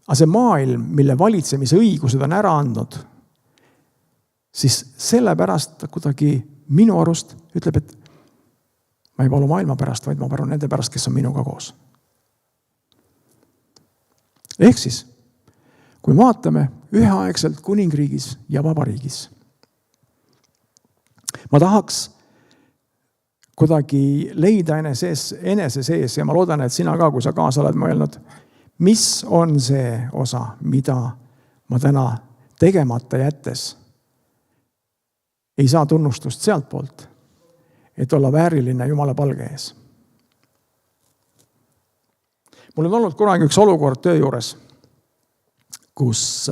aga see maailm, mille valitsemise õigused on ära andnud, siis sellepärast ta kuidagi minu arust ütleb, et ma ei palu maailma pärast, vaid ma palun nende pärast, kes on minuga koos. Ehk siis, kui vaatame üheaegselt kuningriigis ja vabariigis, ma tahaks kuidagi leida enese sees ja ma loodan, et sina ka, kui sa kaasa oled mõelnud, mis on see osa, mida ma täna tegemata jättes ei saa tunnustust sealt poolt, et olla vääriline Jumala palge ees. Mul on olnud kunagi üks olukord töö juures, kus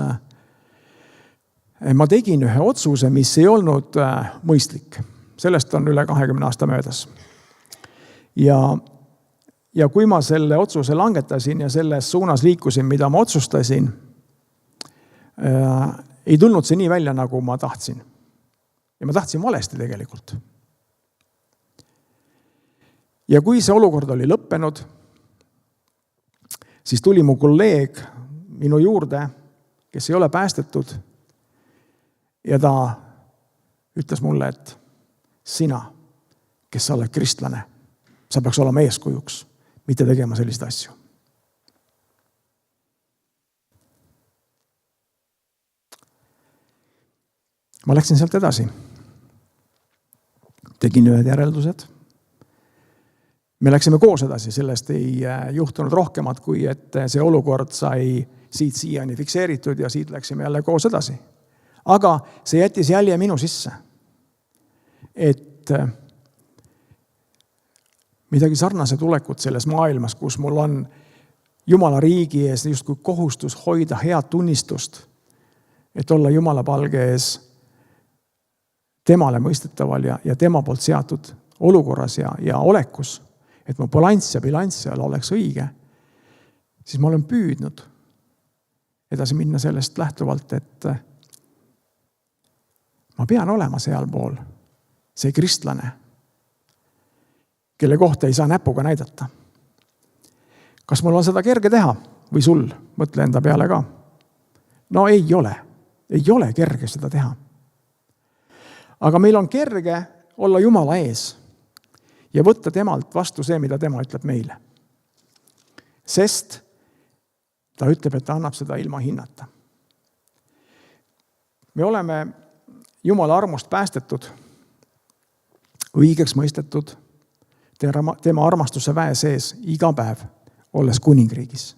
ma tegin ühe otsuse, mis ei olnud mõistlik. Sellest on üle 20 aasta möödas. Ja kui ma selle otsuse langetasin ja selles suunas liikusin, mida ma otsustasin, ei tulnud see nii välja, nagu ma tahtsin. Ja ma tahtsin valesti tegelikult. Ja kui see olukord oli lõppenud, siis tuli mu kolleeg minu juurde, kes ei ole päästetud, ja ta ütles mulle, et sina, kes sa oled kristlane, sa peaks olema eeskujuks, mitte tegema selliseid asju. Ma läksin sealt edasi. Tegin ühed järeldused. Me läksime koos edasi, sellest ei juhtunud rohkemat, kui et see olukord sai siit siiani fikseeritud ja siit läksime jälle koos edasi. Aga see jättis jälje minu sisse, et midagi sarnase tulekut selles maailmas, kus mul on Jumala riigi ees justkui kohustus hoida head tunnistust, et olla Jumala palge ees temale mõistetaval ja tema poolt seatud olukorras ja olekus, et mu balanss ja bilanss seal oleks õige, siis ma olen püüdnud edasi minna sellest lähtuvalt, et ma pean olema sealpool see kristlane, kelle kohta ei saa näpuga näidata. Kas mul on seda kerge teha või sul? Mõtle enda peale ka. No ei ole kerge seda teha. Aga meil on kerge olla Jumala ees ja võtta temalt vastu see, mida tema ütleb meile. Sest ta ütleb, et ta annab seda ilma hinnata. Me oleme Jumala armust päästetud, õigeks mõistetud, tema armastuse väe sees iga päev, olles kuningriigis.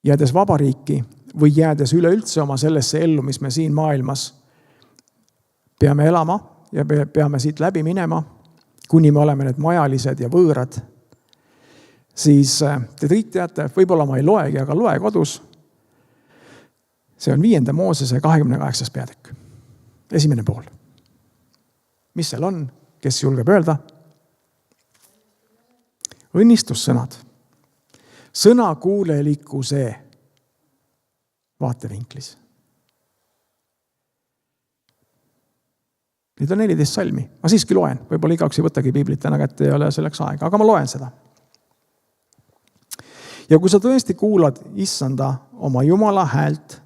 Jäädes vabariiki või jäädes üleüldse oma sellesse ellu, mis me siin maailmas peame elama ja peame siit läbi minema, kuni me oleme need majalised ja võõrad, siis te kõik teate, võib-olla ma ei loegi, aga loe kodus. See on 5. Moosese 28. peatükk. Esimene pool. Mis seal on? Kes julgeb öelda? Õnnistussõnad. Sõna kuulelikkuse vaatevinklis. Need on 14 salmi. Ma siiski loen. Võib-olla igaüks ei võtagi piiblit täna kätte, ei ole selleks aega, aga ma loen seda. Ja kui sa tõesti kuulad issanda oma Jumala häält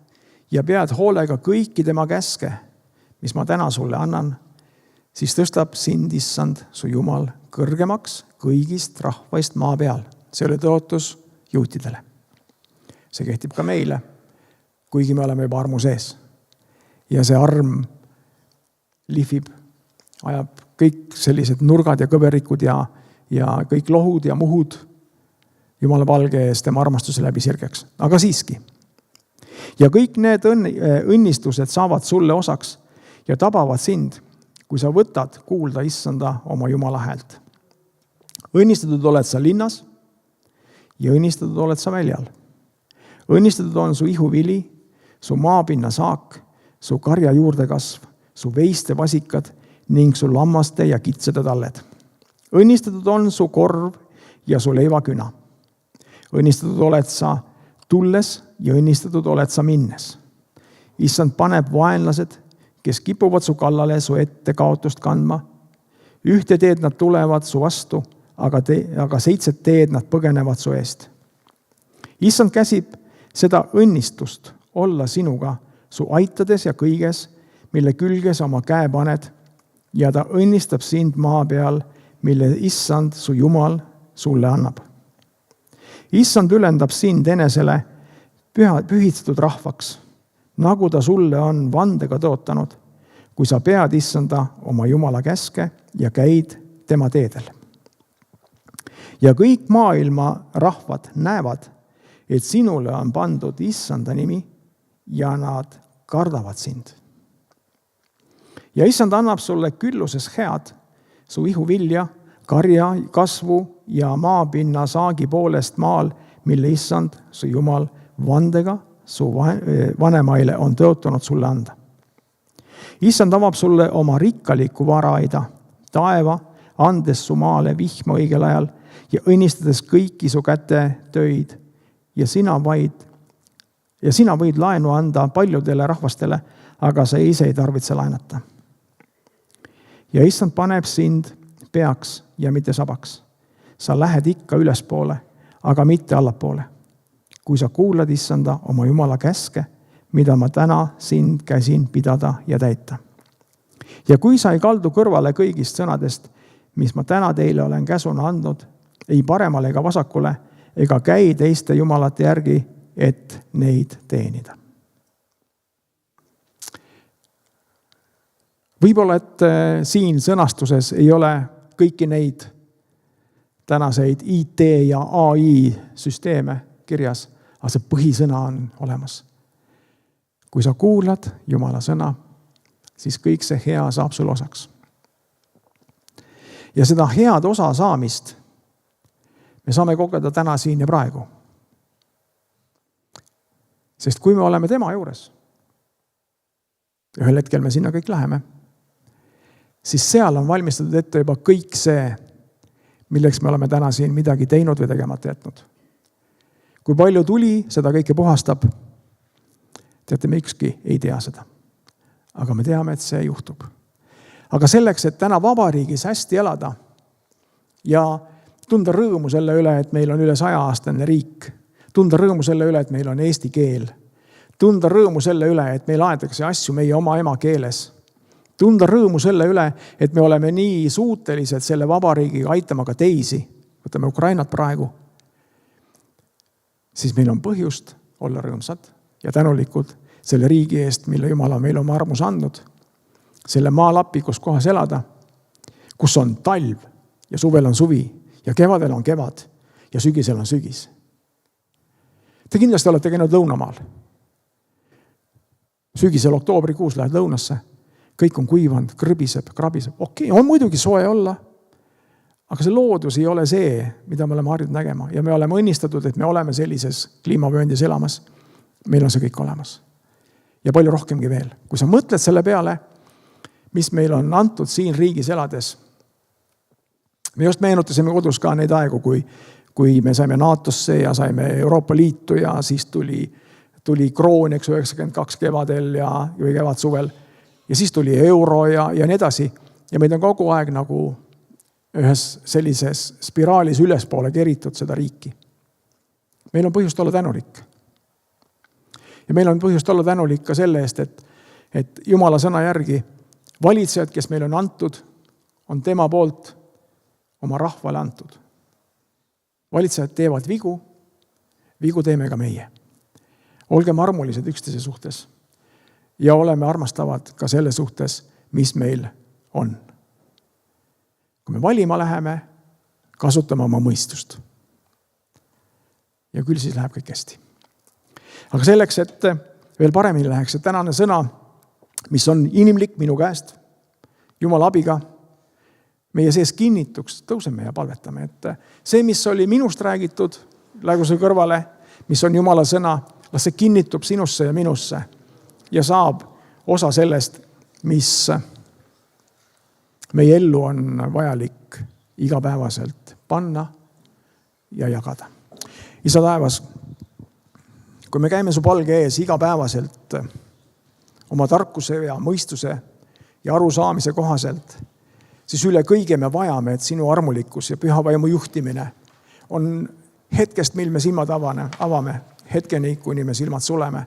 ja pead hoolega kõiki tema käske, mis ma täna sulle annan, siis tõstab sind issand su Jumal kõrgemaks kõigist rahvaist maa peal. See oli tõotus juutidele. See kehtib ka meile, kuigi me oleme juba armu sees. Ja see arm lihvib, ajab kõik sellised nurgad ja kõverikud ja kõik lohud ja muhud Jumala palge ees tema armastuse läbi sirgeks. Aga siiski. Ja kõik need õnnistused saavad sulle osaks ja tabavad sind, kui sa võtad kuulda issanda oma Jumala häält. Õnnistatud oled sa linnas ja õnnistatud oled sa väljal. Õnnistatud on su ihuvili, su maapinna saak, su karja juurdekasv, su veiste vasikad ning su lammaste ja kitsede talled. Õnnistatud on su korv ja su leivaküna. Õnnistatud oled sa tulles ja õnnistatud oled sa minnes. Issand paneb vaenlased, kes kipuvad su kallale su ette kaotust kandma. Ühte teed nad tulevad su vastu, aga 7 teed nad põgenevad su eest. Issand käsib seda õnnistust olla sinuga su aitades ja kõiges, mille külge sa oma käe paned, ja ta õnnistab sind maa peal, mille Issand, su Jumal, sulle annab. Issand ülendab sind enesele pühitsetud rahvaks, nagu ta sulle on vandega tõotanud, kui sa pead Issanda oma Jumala käske ja käid tema teedel. Ja kõik maailma rahvad näevad, et sinule on pandud Issanda nimi ja nad kardavad sind. Ja Issand annab sulle külluses head, su ihuvilja, karja, kasvu ja maapinna saagi poolest maal, mille Issand, su Jumal, vandega su vanemaile on tõotanud sulle anda. Issand avab sulle oma rikkaliku varaida, taeva, andes su maale vihma õigel ajal ja õnnistades kõiki su käte töid ja sina võid laenu anda paljudele rahvastele, aga sa ise ei tarvitse laenata. Ja Issand paneb sind peaks ja mitte sabaks. Sa lähed ikka ülespoole, aga mitte allapoole. Kui sa kuulad Issanda oma Jumala käske, mida ma täna sind käsin pidada ja täita. Ja kui sa ei kaldu kõrvale kõigist sõnadest, mis ma täna teile olen käsuna andnud, ei paremale ega vasakule, ega käi teiste jumalate järgi, et neid teenida. Võib-olla, et siin sõnastuses ei ole kõiki neid tänaseid IT ja AI süsteeme kirjas, aga see põhisõna on olemas. Kui sa kuulad Jumala sõna, siis kõik see hea saab sul osaks. Ja seda head osa saamist me saame kogeda täna siin ja praegu. Sest kui me oleme tema juures, ühel hetkel me sinna kõik läheme, siis seal on valmistatud ette juba kõik see, milleks me oleme täna siin midagi teinud või tegemata jätnud. Kui palju tuli, seda kõike puhastab. Teate, me ükski ei tea seda. Aga me teame, et see juhtub. Aga selleks, et täna vabariigis hästi elada ja tunda rõõmu selle üle, et meil on üle 100-aastane riik, tunda rõõmu selle üle, et meil on eesti keel, tunda rõõmu selle üle, et meil aetakse asju meie oma emakeeles, tunda rõõmu selle üle, et me oleme nii suutelised selle vabariigiga aitama ka teisi, võtame Ukrainat praegu, siis meil on põhjust olla rõõmsad ja tänulikud selle riigi eest, mille Jumal on meile oma armus andnud, selle maalapi, kus kohas elada, kus on talv ja suvel on suvi ja kevadel on kevad ja sügisel on sügis. Te kindlasti olete käinud lõunamaal. Sügisel oktoobrikuus lähed lõunasse, kõik on kuivanud, krõbiseb, krabiseb. Okei, on muidugi soe olla, aga see loodus ei ole see, mida me oleme harjunud nägema ja me oleme õnnistatud, et me oleme sellises kliimavööndis elamas. Meil on see kõik olemas. Ja palju rohkemgi veel. Kui sa mõtled selle peale, mis meil on antud siin riigis elades, me just meenutasime kodus ka neid aegu, kui me saime NATO-sse ja saime Euroopa Liitu ja siis tuli kroon 92 kevadel või kevad suvel ja siis tuli euro ja nii edasi. Ja meid on kogu aeg nagu ühes sellises spiraalis ülespoole keritud seda riiki. Meil on põhjust olla tänulik. Ja meil on põhjust olla tänulik ka selle eest, et Jumala sõna järgi valitsejad, kes meil on antud, on tema poolt oma rahvale antud. Valitsejad teevad vigu teeme ka meie. Olgem armulised üksteise suhtes ja oleme armastavad ka selle suhtes, mis meil on. Kui me valima läheme, kasutame oma mõistust. Ja küll siis läheb kõik hästi. Aga selleks, et veel paremini läheks, et tänane sõna, mis on inimlik minu käest, Jumala abiga, meie sees kinnituks, tõuseme ja palvetame, et see, mis oli minust räägitud, lähegu see kõrvale, mis on Jumala sõna, las see kinnitub sinusse ja minusse ja saab osa sellest, mis meie ellu on vajalik igapäevaselt panna ja jagada. Isa taevas, kui me käime su palge ees igapäevaselt oma tarkuse ja mõistuse ja arusaamise kohaselt, siis üle kõige me vajame, et sinu armulikkus ja püha vaimu juhtimine on hetkest, mil me silmad avame, hetkeni, kuni me silmad suleme.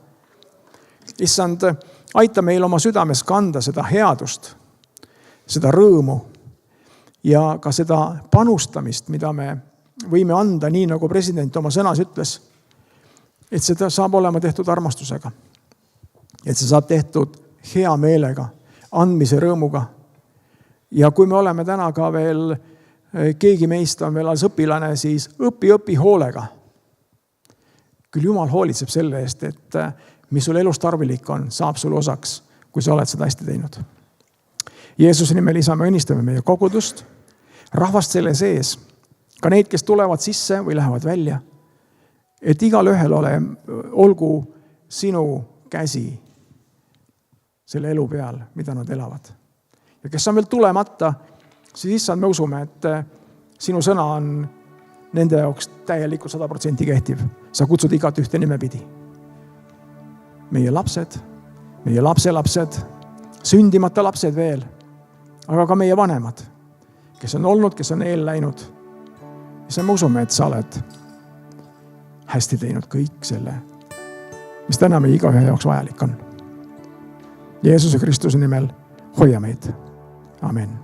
Issand, aita meil oma südames kanda seda headust, seda rõõmu ja ka seda panustamist, mida me võime anda, nii nagu president oma sõnas ütles, et seda saab olema tehtud armastusega. Et see saab tehtud hea meelega, andmise rõõmuga. Ja kui me oleme täna ka veel, keegi meist on veel alles õpilane, siis õpi hoolega. Küll Jumal hoolitseb selle eest, et mis sul elus tarvilik on, saab sul osaks, kui sa oled seda hästi teinud. Jeesuse nimel, Isa, me õnnistame meie kogudust, rahvast selle sees, ka neid, kes tulevad sisse või lähevad välja, et igal ühel olgu sinu käsi selle elu peal, mida nad elavad. Ja kes on veel tulemata, siis issand, me usume, et sinu sõna on nende jaoks täielikult 100% kehtiv. Sa kutsud igat ühte nimepidi. Meie lapsed, meie lapselapsed, sündimata lapsed veel, aga ka meie vanemad, kes on olnud, kes on eel läinud. Ja me usume, et sa oled hästi teinud kõik selle, mis täna meie igaühe jaoks vajalik on. Jeesuse Kristuse nimel hoia meid. Amen.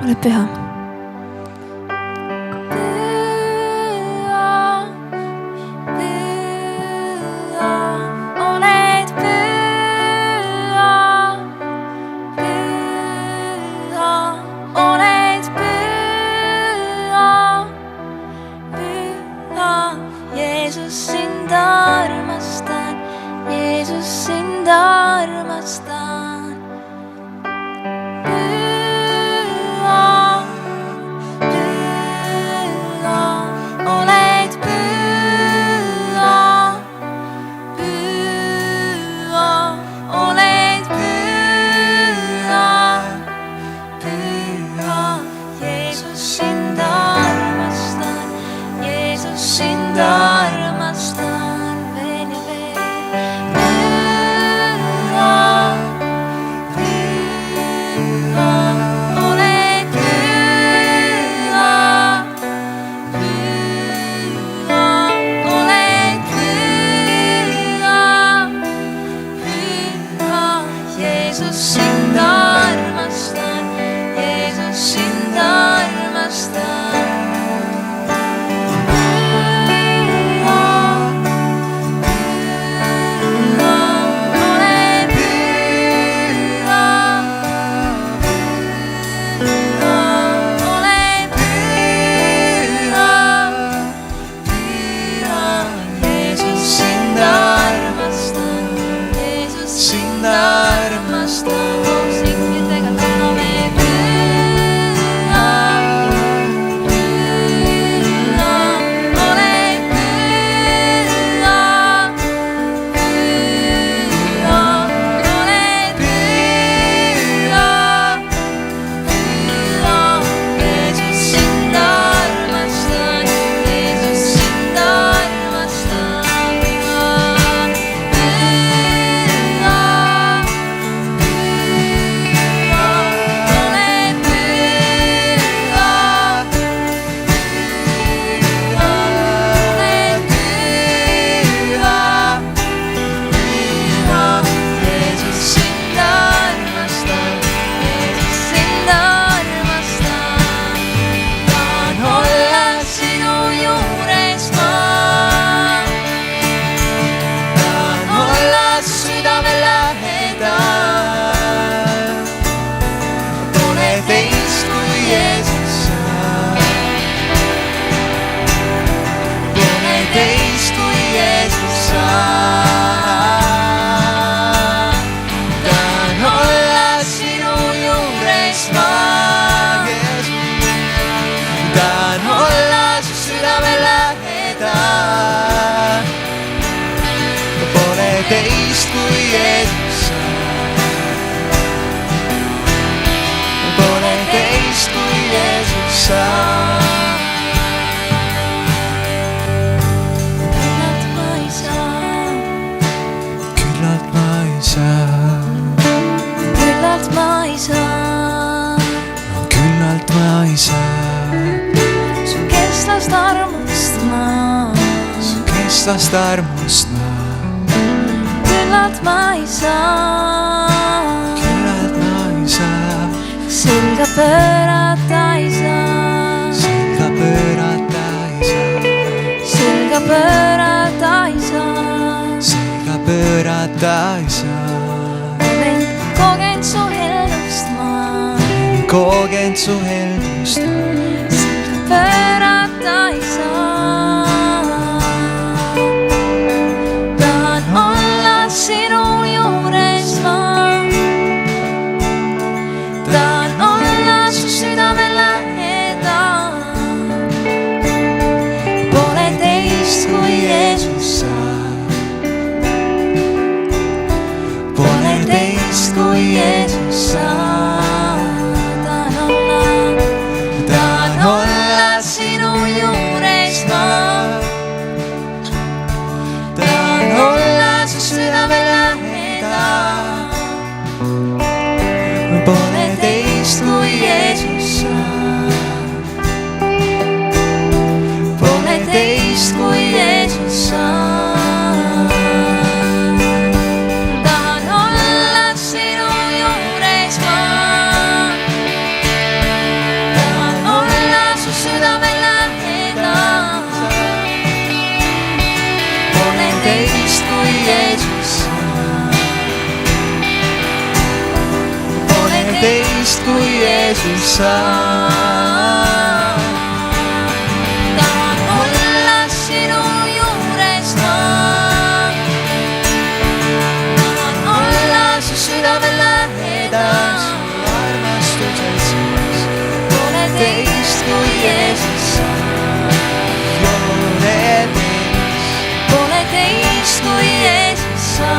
Ole püha. teist kui Jeesus. ma ei saa. Küllalt ma ei saa. Su kestlast armust ma. Su kestlast armust ma. Küllalt ma ei saa. Küllalt ma ei saa. Selga pöörata ei saa. Selga pöörata ei saa. Selga pöörata ei saa. Selga pöörata ei saa. Olen kogenud su heldust ma. Kogenud su heldust ma. Selga pöörata ei saa. Tahan olla sinu juures ma. Tahan olla su südame lähedal. Pole teist kui Jeesus sa. Pole teist kui Jeesus sa. Tahan olla sinu juures ma. Tahan olla su südame lähedal. Pole teist kui Jeesus sa. Pole teist kui Jeesus sa. Tahan olla sinu juures ma. Tahan olla su südame lähedal. Pole teist kui Jeesus sa. Pole teist kui Jeesus sa. Tahan olla sinu juures ma. Tahan olla su südame lähedal. Pole teist kui Jeesus sa. Pole teist kui Jeesus sa.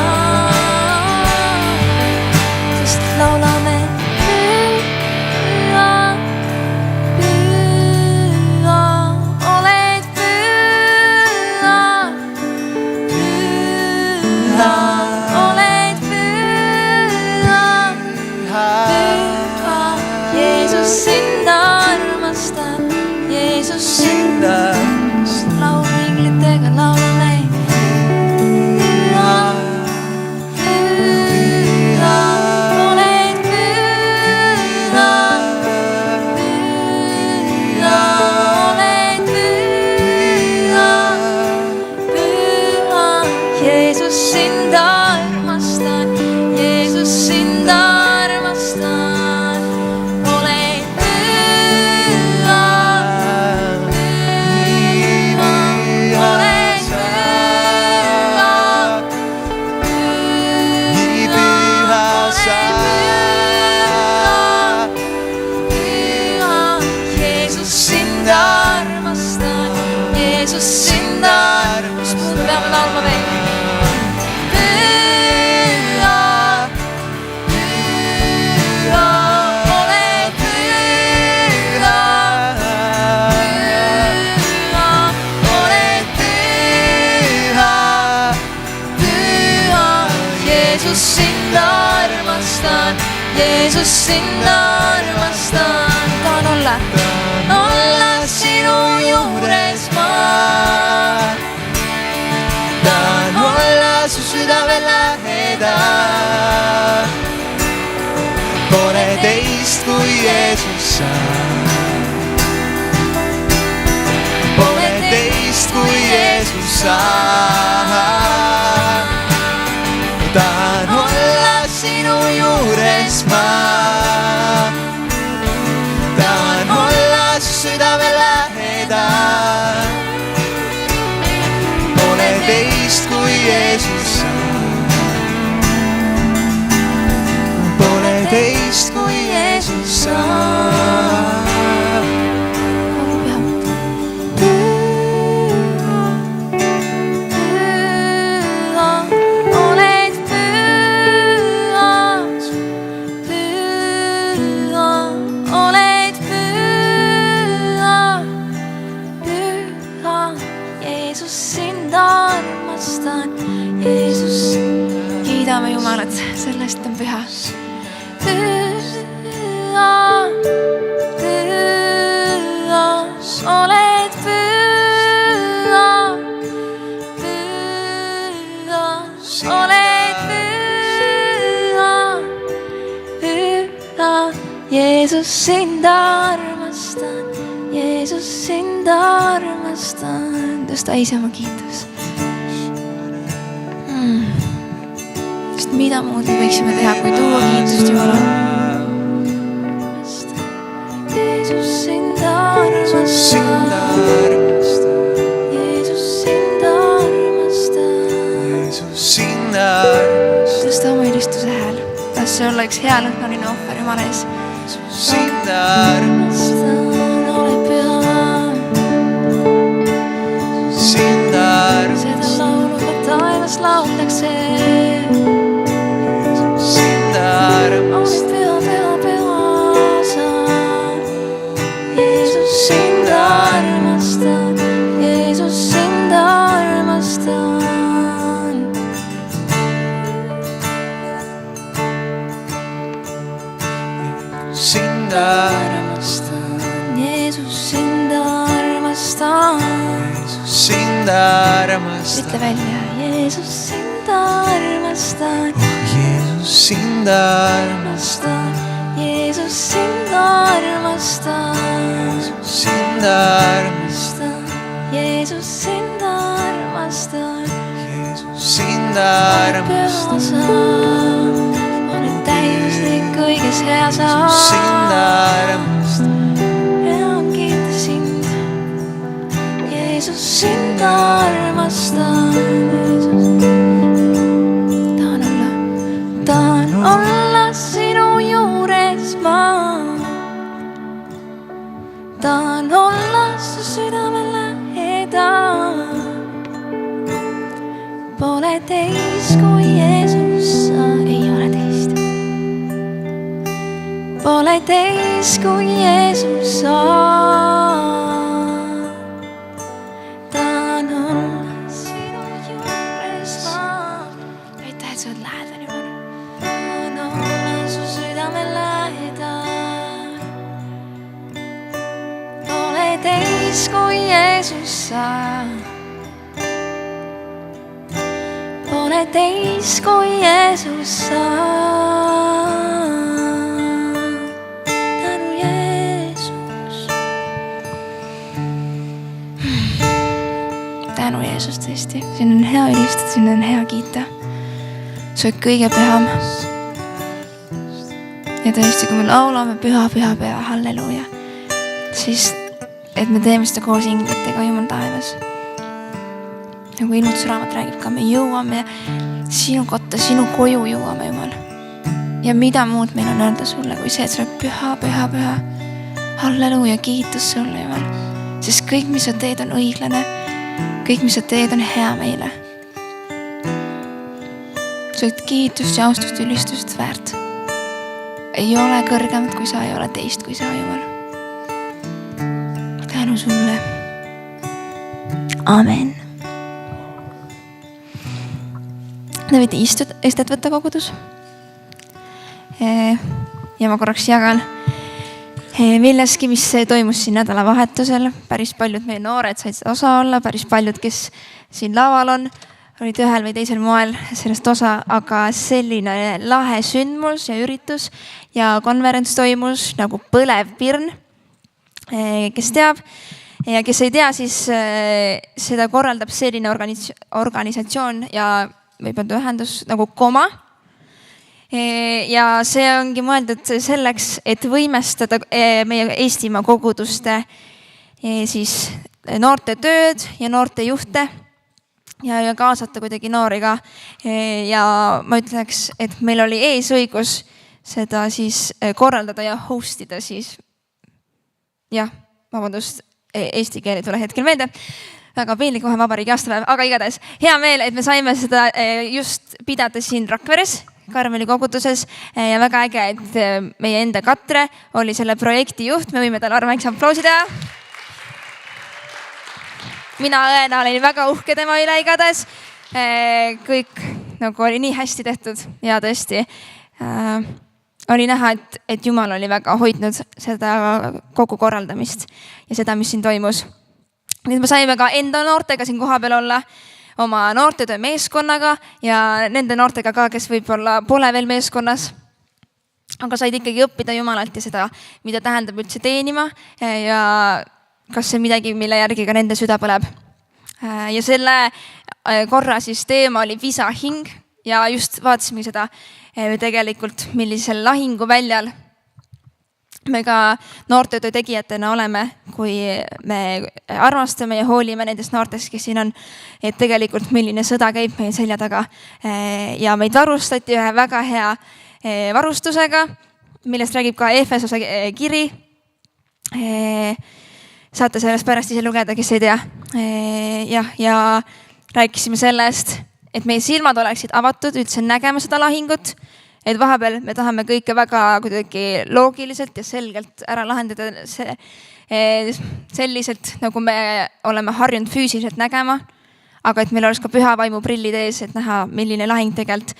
Sest laulame püha, püha, oled püha, püha, oled püha, püha. Jeesus sind armastab, Jeesus sind armastab. Laulinglitega laulame püha, püha, oled püha, püha, oled püha, püha. Jeesus sind armastab, Jeesus sind armastab. Oled püha, püha, oled püha, Nii püha sa. püha. Jeesus sind armastab, Jeesus sind armastab. Muud peame laulma veel. Püha, püha, oled püha, püha, oled püha, püha. Jeesus sind armastab, Jeesus sind armastab. Tahan olla sinu juures ma. Tahan olla su südame lähedal. Pole teist kui Jeesus sa. Pole teist kui Jeesus sa. Tahan olla sinu juures ma. Tahan olla su südame lähedal. Pole teist kui Jeesus sa. Pole teist kui Jeesus sa. Jeesus, kiidame Jumalat, sellest on püha. Jeesus, sind armastan, Jeesus, sind armastan. Tõsta ise oma kiitus. Sest mida muud me võiksime teha, kui tuua kiitust Jumalale. Jeesus, sind armastan, Jeesus, sind armastan. Tõsta oma ülistuse hääl. Las see olla üks hea lõhnaline ohver Jumala ees. Sind armastan, ole püha. sind armastan, Seda laulu ka taevas lauldakse. sind armastan, Ole püha, püha, püha sa. Jeesus, sind armastan, Jeesus, sind armastan. sind armastan, Jeesus, sind armastan. sind armastan, Ütle välja, Jeesus, sind armastan. Jeesus, sind armastan, Jeesus, sind armastan. sind armastan, Jeesus, sind armastan. Jeesus, sind armastan, Püha sa, oled täiuslik, kõiges hea sa. sind armastan, Ja kiita sind. Jeesus, sind armastan. Tahan olla sinu juures ma. Tahan olla su südame lähedal. Pole teist kui Jeesus sa, ei ole teist. Pole teist kui Jeesus sa. Tahan olla sinu juures ma. Aitäh, et sa oled lähedal Jumal. Tahan olla su südame lähedal. Pole teist kui Jeesus sa. Pole teist kui Jeesus sa. Tänu Jeesus. Tänu Jeesus tõesti. Siin on hea ülistada, siin on hea kiita. Sa oled kõige püham. Ja tõesti, kui me laulame püha, püha, püha, halleluuja, siis et me teeme seda koos inglitega Jumal taevas. Nagu ilmutusraamat räägib ka, me jõuame sinu kotta, sinu koju jõuame Jumal. Ja mida muud meil on öelda sulle, kui see, et sa oled püha, püha, püha. Halleluuja, kiitus sulle Jumal. Sest kõik, mis sa teed, on õiglane. Kõik, mis sa teed, on hea meile. Sa oled kiitust ja austust ja ülistust väärt. Ei ole kõrgemat kui sa, ei ole teist kui sa Jumal. Tänu sulle. Amen. Te võite istet võtta kogudus. Ja ma korraks jagan milleski, mis toimus siin nädalavahetusel. Päris paljud meie noored said osa olla, päris paljud, kes siin laval on, olid ühel või teisel moel sellest osa, aga selline lahe sündmus ja üritus ja konverents toimus nagu Põlev Pirn, kes teab. Ja kes ei tea, siis seda korraldab selline organisatsioon ja võib öelda ühendus nagu Koma. Ja see ongi mõeldud selleks, et võimestada meie Eestimaa koguduste siis noorte tööd ja noorte juhte ja kaasata kuidagi noori ka. Ja ma ütleks, et meil oli eesõigus seda siis korraldada ja hostida siis. Jah, vabandust, eesti keel ei tule hetkel meelde. Väga piinlik, kohe vabariigi aastapäev, aga igatahes hea meel, et me saime seda just pidada siin Rakveres, Karmeli koguduses ja väga äge, et meie enda Katre oli selle projekti juht. Me võime talle väikse aplausi teha. Mina õena olin väga uhke tema üle igatahes. Kõik nagu oli nii hästi tehtud ja tõesti oli näha, et Jumal oli väga hoidnud seda kogu korraldamist ja seda, mis siin toimus. Nüüd me saime ka enda noortega siin kohapeal olla, oma noortetöö meeskonnaga ja nende noortega ka, kes võib-olla pole veel meeskonnas. aga said ikkagi õppida Jumalalt ja seda, mida tähendab üldse teenima ja kas see midagi, mille järgi ka nende süda põleb. Ja selle korra siis teema oli visahing ja just vaatasime seda tegelikult, millisel lahinguväljal me ka noortetöö tegijatena oleme, kui me armastame ja hoolime nendest noortest, kes siin on, et tegelikult milline sõda käib meie selja taga. Ja meid varustati ühe väga hea varustusega, millest räägib ka Efesose kiri. Saate sellest pärast ise lugeda, kes ei tea. Ja rääkisime sellest, et meie silmad oleksid avatud üldse nägema seda lahingut, et vahepeal me tahame kõike väga kuidagi loogiliselt ja selgelt ära lahendada selliselt, nagu me oleme harjunud füüsiliselt nägema, aga et meil oleks ka püha vaimu prillid ees, et näha, milline lahing tegelikult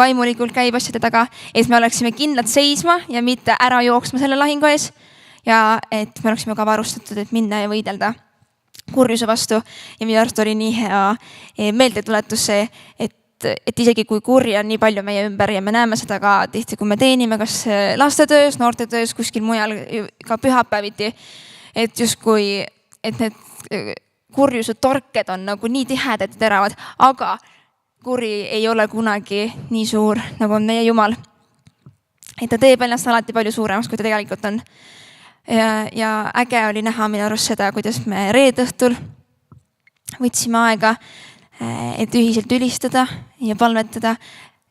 vaimulikult käib asjade taga, et me oleksime kindlad seisma ja mitte ära jooksma selle lahingu ees ja et me oleksime ka varustatud, et minna ja võidelda kurjuse vastu. Ja minu arust oli nii hea meeldetuletus see, et isegi kui kurja on nii palju meie ümber ja me näeme seda ka tihti, kui me teenime kas lastetöös, noortetöös, kuskil mujal, ka pühapäeviti, et justkui, et need kurjuse torked on nagu nii tihedad ja teravad, aga kuri ei ole kunagi nii suur, nagu on meie Jumal. Et ta teeb ennast alati palju suuremaks, kui ta tegelikult on. Ja äge oli näha minu arust seda, kuidas me reedõhtul võtsime aega, et ühiselt ülistada ja palvetada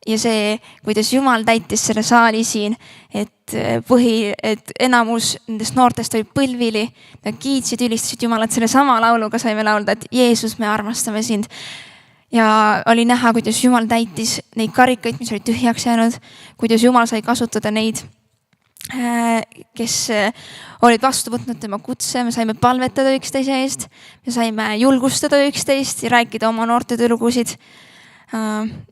ja see, kuidas Jumal täitis selle saali siin, et enamus nendest noortest oli põlvili, nad kiitsid, ülistasid Jumalat, selle sama lauluga saime laulda, et Jeesus, me armastame sind. Ja oli näha, kuidas Jumal täitis neid karikaid, mis olid tühjaks jäänud, kuidas Jumal sai kasutada neid, kes olid vastu võtnud tema kutse, me saime palvetada üksteise eest, me saime julgustada üksteist ja rääkida oma noortetöölugusid.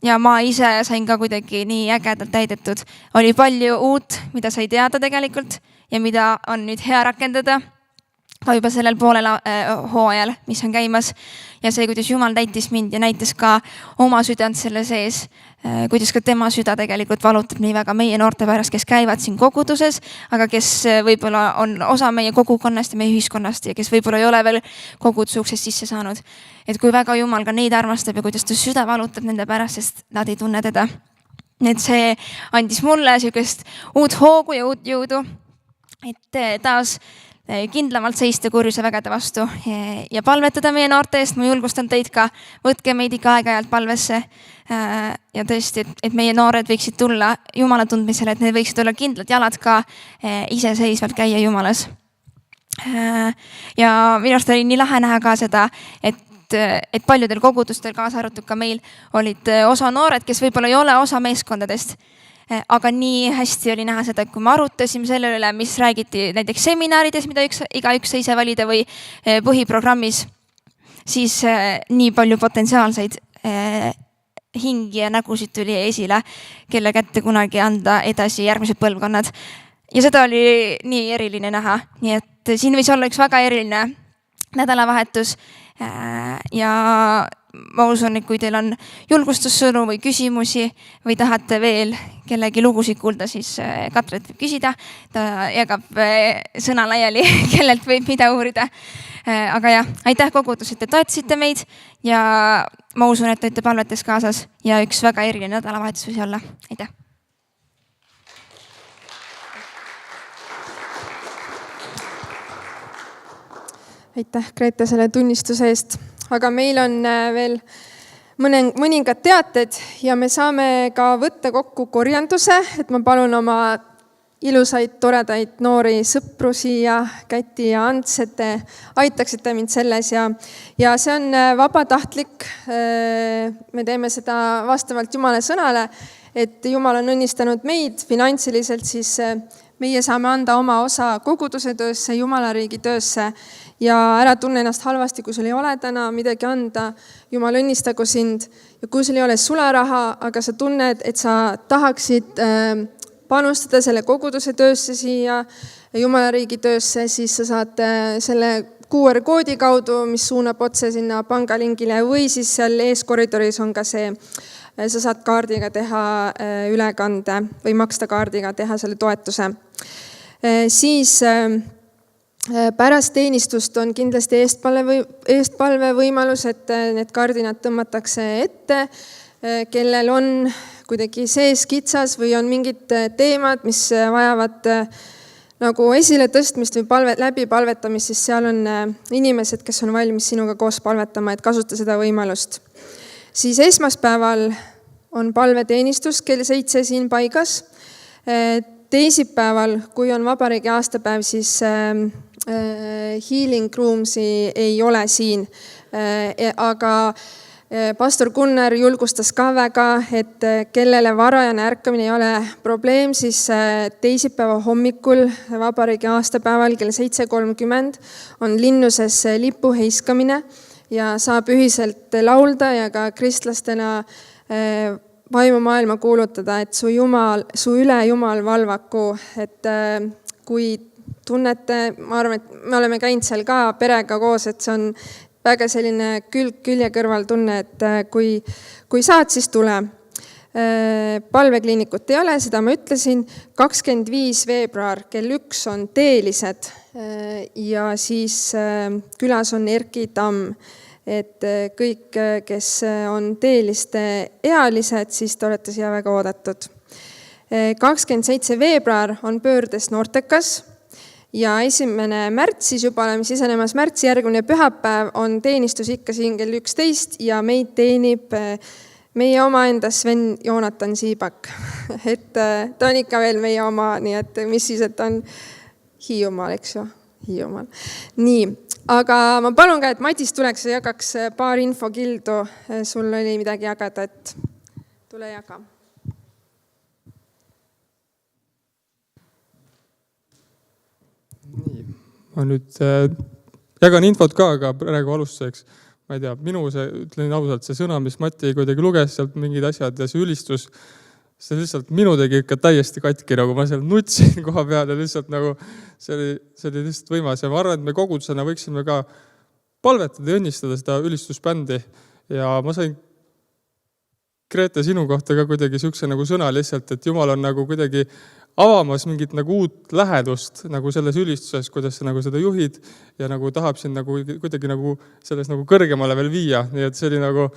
Ja ma ise sain ka kuidagi nii ägedalt täidetud. Oli palju uut, mida sai teada tegelikult ja mida on nüüd hea rakendada ka juba sellel poolel hooajal, mis on käimas. Ja see, kuidas Jumal täitis mind ja näitas ka oma südant selle sees, kuidas ka tema süda tegelikult valutab nii väga meie noorte pärast, kes käivad siin koguduses, aga kes võib-olla on osa meie kogukonnast ja meie ühiskonnast ja kes võib-olla ei ole veel koguduse uksest sisse saanud. Et kui väga Jumal ka neid armastab ja kuidas ta süda valutab nende pärast, sest nad ei tunne teda. Et see andis mulle sihukest uut hoogu ja uut jõudu, et taas kindlamalt seista kurjuse vägede vastu ja palvetada meie noorte eest. Ma julgustan teid ka, võtke meid ikka aeg-ajalt palvesse ja tõesti, et meie noored võiksid tulla Jumala tundmisele, et need võiksid olla kindlad jalad ka iseseisvalt käia Jumalas. Ja minu arust oli nii lahe näha ka seda, et paljudel kogudustel, kaasa arvatud ka meil, olid osa noored, kes võib-olla ei ole osa meeskondadest. Aga nii hästi oli näha seda, et kui me arutasime selle üle, mis räägiti näiteks seminarides, mida igaüks sai ise valida või põhiprogrammis, siis nii palju potentsiaalseid hingi ja nägusid tuli esile, kelle kätte kunagi anda edasi järgmised põlvkonnad. Ja seda oli nii eriline näha. Nii et siin võis olla üks väga eriline nädalavahetus ja ma usun, et kui teil on julgustussõnu või küsimusi või tahate veel kellegi lugusid kuulda, siis Katret võib küsida. Ta jagab sõna laiali, kellelt võib mida uurida. Aga jah, aitäh kogudus, et te toetasite meid ja ma usun, et te olete palvetes kaasas ja üks väga eriline nädalavahetus võis olla. Aitäh! Aitäh, Grete, selle tunnistuse eest. Aga meil on veel mõningad teated ja me saame ka võtta kokku korjanduse, et ma palun oma ilusaid, toredaid noori sõpru siia, Käti ja Ants, et te aitaksite mind selles ja see on vabatahtlik. Me teeme seda vastavalt Jumala sõnale, et Jumal on õnnistanud meid finantsiliselt, siis meie saame anda oma osa koguduse töösse, Jumala riigi töösse. Ja ära tunne ennast halvasti, kui sul ei ole täna midagi anda. Jumal õnnistagu sind ja kui sul ei ole sularaha, aga sa tunned, et sa tahaksid panustada selle koguduse töösse siia, Jumala riigi töösse, siis sa saad selle QR-koodi kaudu, mis suunab otse sinna pangalingile või siis seal ees koridoris on ka see sa saad kaardiga teha ülekande või maksta kaardiga, teha selle toetuse. Siis pärast teenistust on kindlasti eestpalve võimalus, et need kardinad tõmmatakse ette, kellel on kuidagi sees kitsas või on mingid teemad, mis vajavad nagu esile tõstmist või läbi palvetamist, siis seal on inimesed, kes on valmis sinuga koos palvetama, et kasuta seda võimalust. Siis esmaspäeval on palveteenistus kell 7 siin paigas. Teisipäeval, kui on vabariigi aastapäev, siis healing roomsi ei ole siin, aga pastor Gunnar julgustas ka väga, et kellele varajane ärkamine ei ole probleem, siis teisipäeva hommikul vabariigi aastapäeval kell 7:30 on linnuses lipu heiskamine ja saab ühiselt laulda ja ka kristlastena vaimumaailma kuulutada, et su üle Jumal valvaku, et kui tunnete, ma arvan, et me oleme käinud seal ka perega koos, et see on väga selline külje kõrval tunne, et kui saad, siis tule. Palvekliinikut ei ole, seda ma ütlesin. 25. veebruar kell 1 on teelised ja siis külas on Erki Tamm. Et kõik, kes on teeliste ealised, siis te olete siia väga oodatud. 27. veebruar on pöördes Noortekas. Ja 1. märts, siis juba oleme sisenemas märtsi, järgmine pühapäev on teenistus ikka siin kell 11 ja meid teenib meie omaenda Sven Joonatan Siibak. Et ta on ikka veel meie oma, nii et mis siis, et on Hiiumaal, eks ju? Hiiumaal. Nii, aga ma palun ka, et Madis tuleks ja jagaks paar infokildu. Sul oli midagi jagada, et tule jaga. Nii, ma nüüd jagan infot ka, aga praegu alustuseks, ma ei tea, ütlen ausalt, see sõna, mis Mati kuidagi luges sealt mingid asjad ja see ülistus, see lihtsalt minu tegi ikka täiesti katki, nagu ma seal nutsin koha peal ja lihtsalt nagu see oli lihtsalt võimas ja ma arvan, et me kogudusena võiksime ka palvetada ja õnnistada seda ülistusbändi ja ma sain Grete sinu kohta ka kuidagi siukse nagu sõna lihtsalt, et Jumal on nagu kuidagi avamas mingit nagu uut lähedust nagu selles ülistuses, kuidas sa nagu seda juhid ja nagu tahab sind nagu kuidagi nagu selles nagu kõrgemale veel viia. Nii et see oli nagu,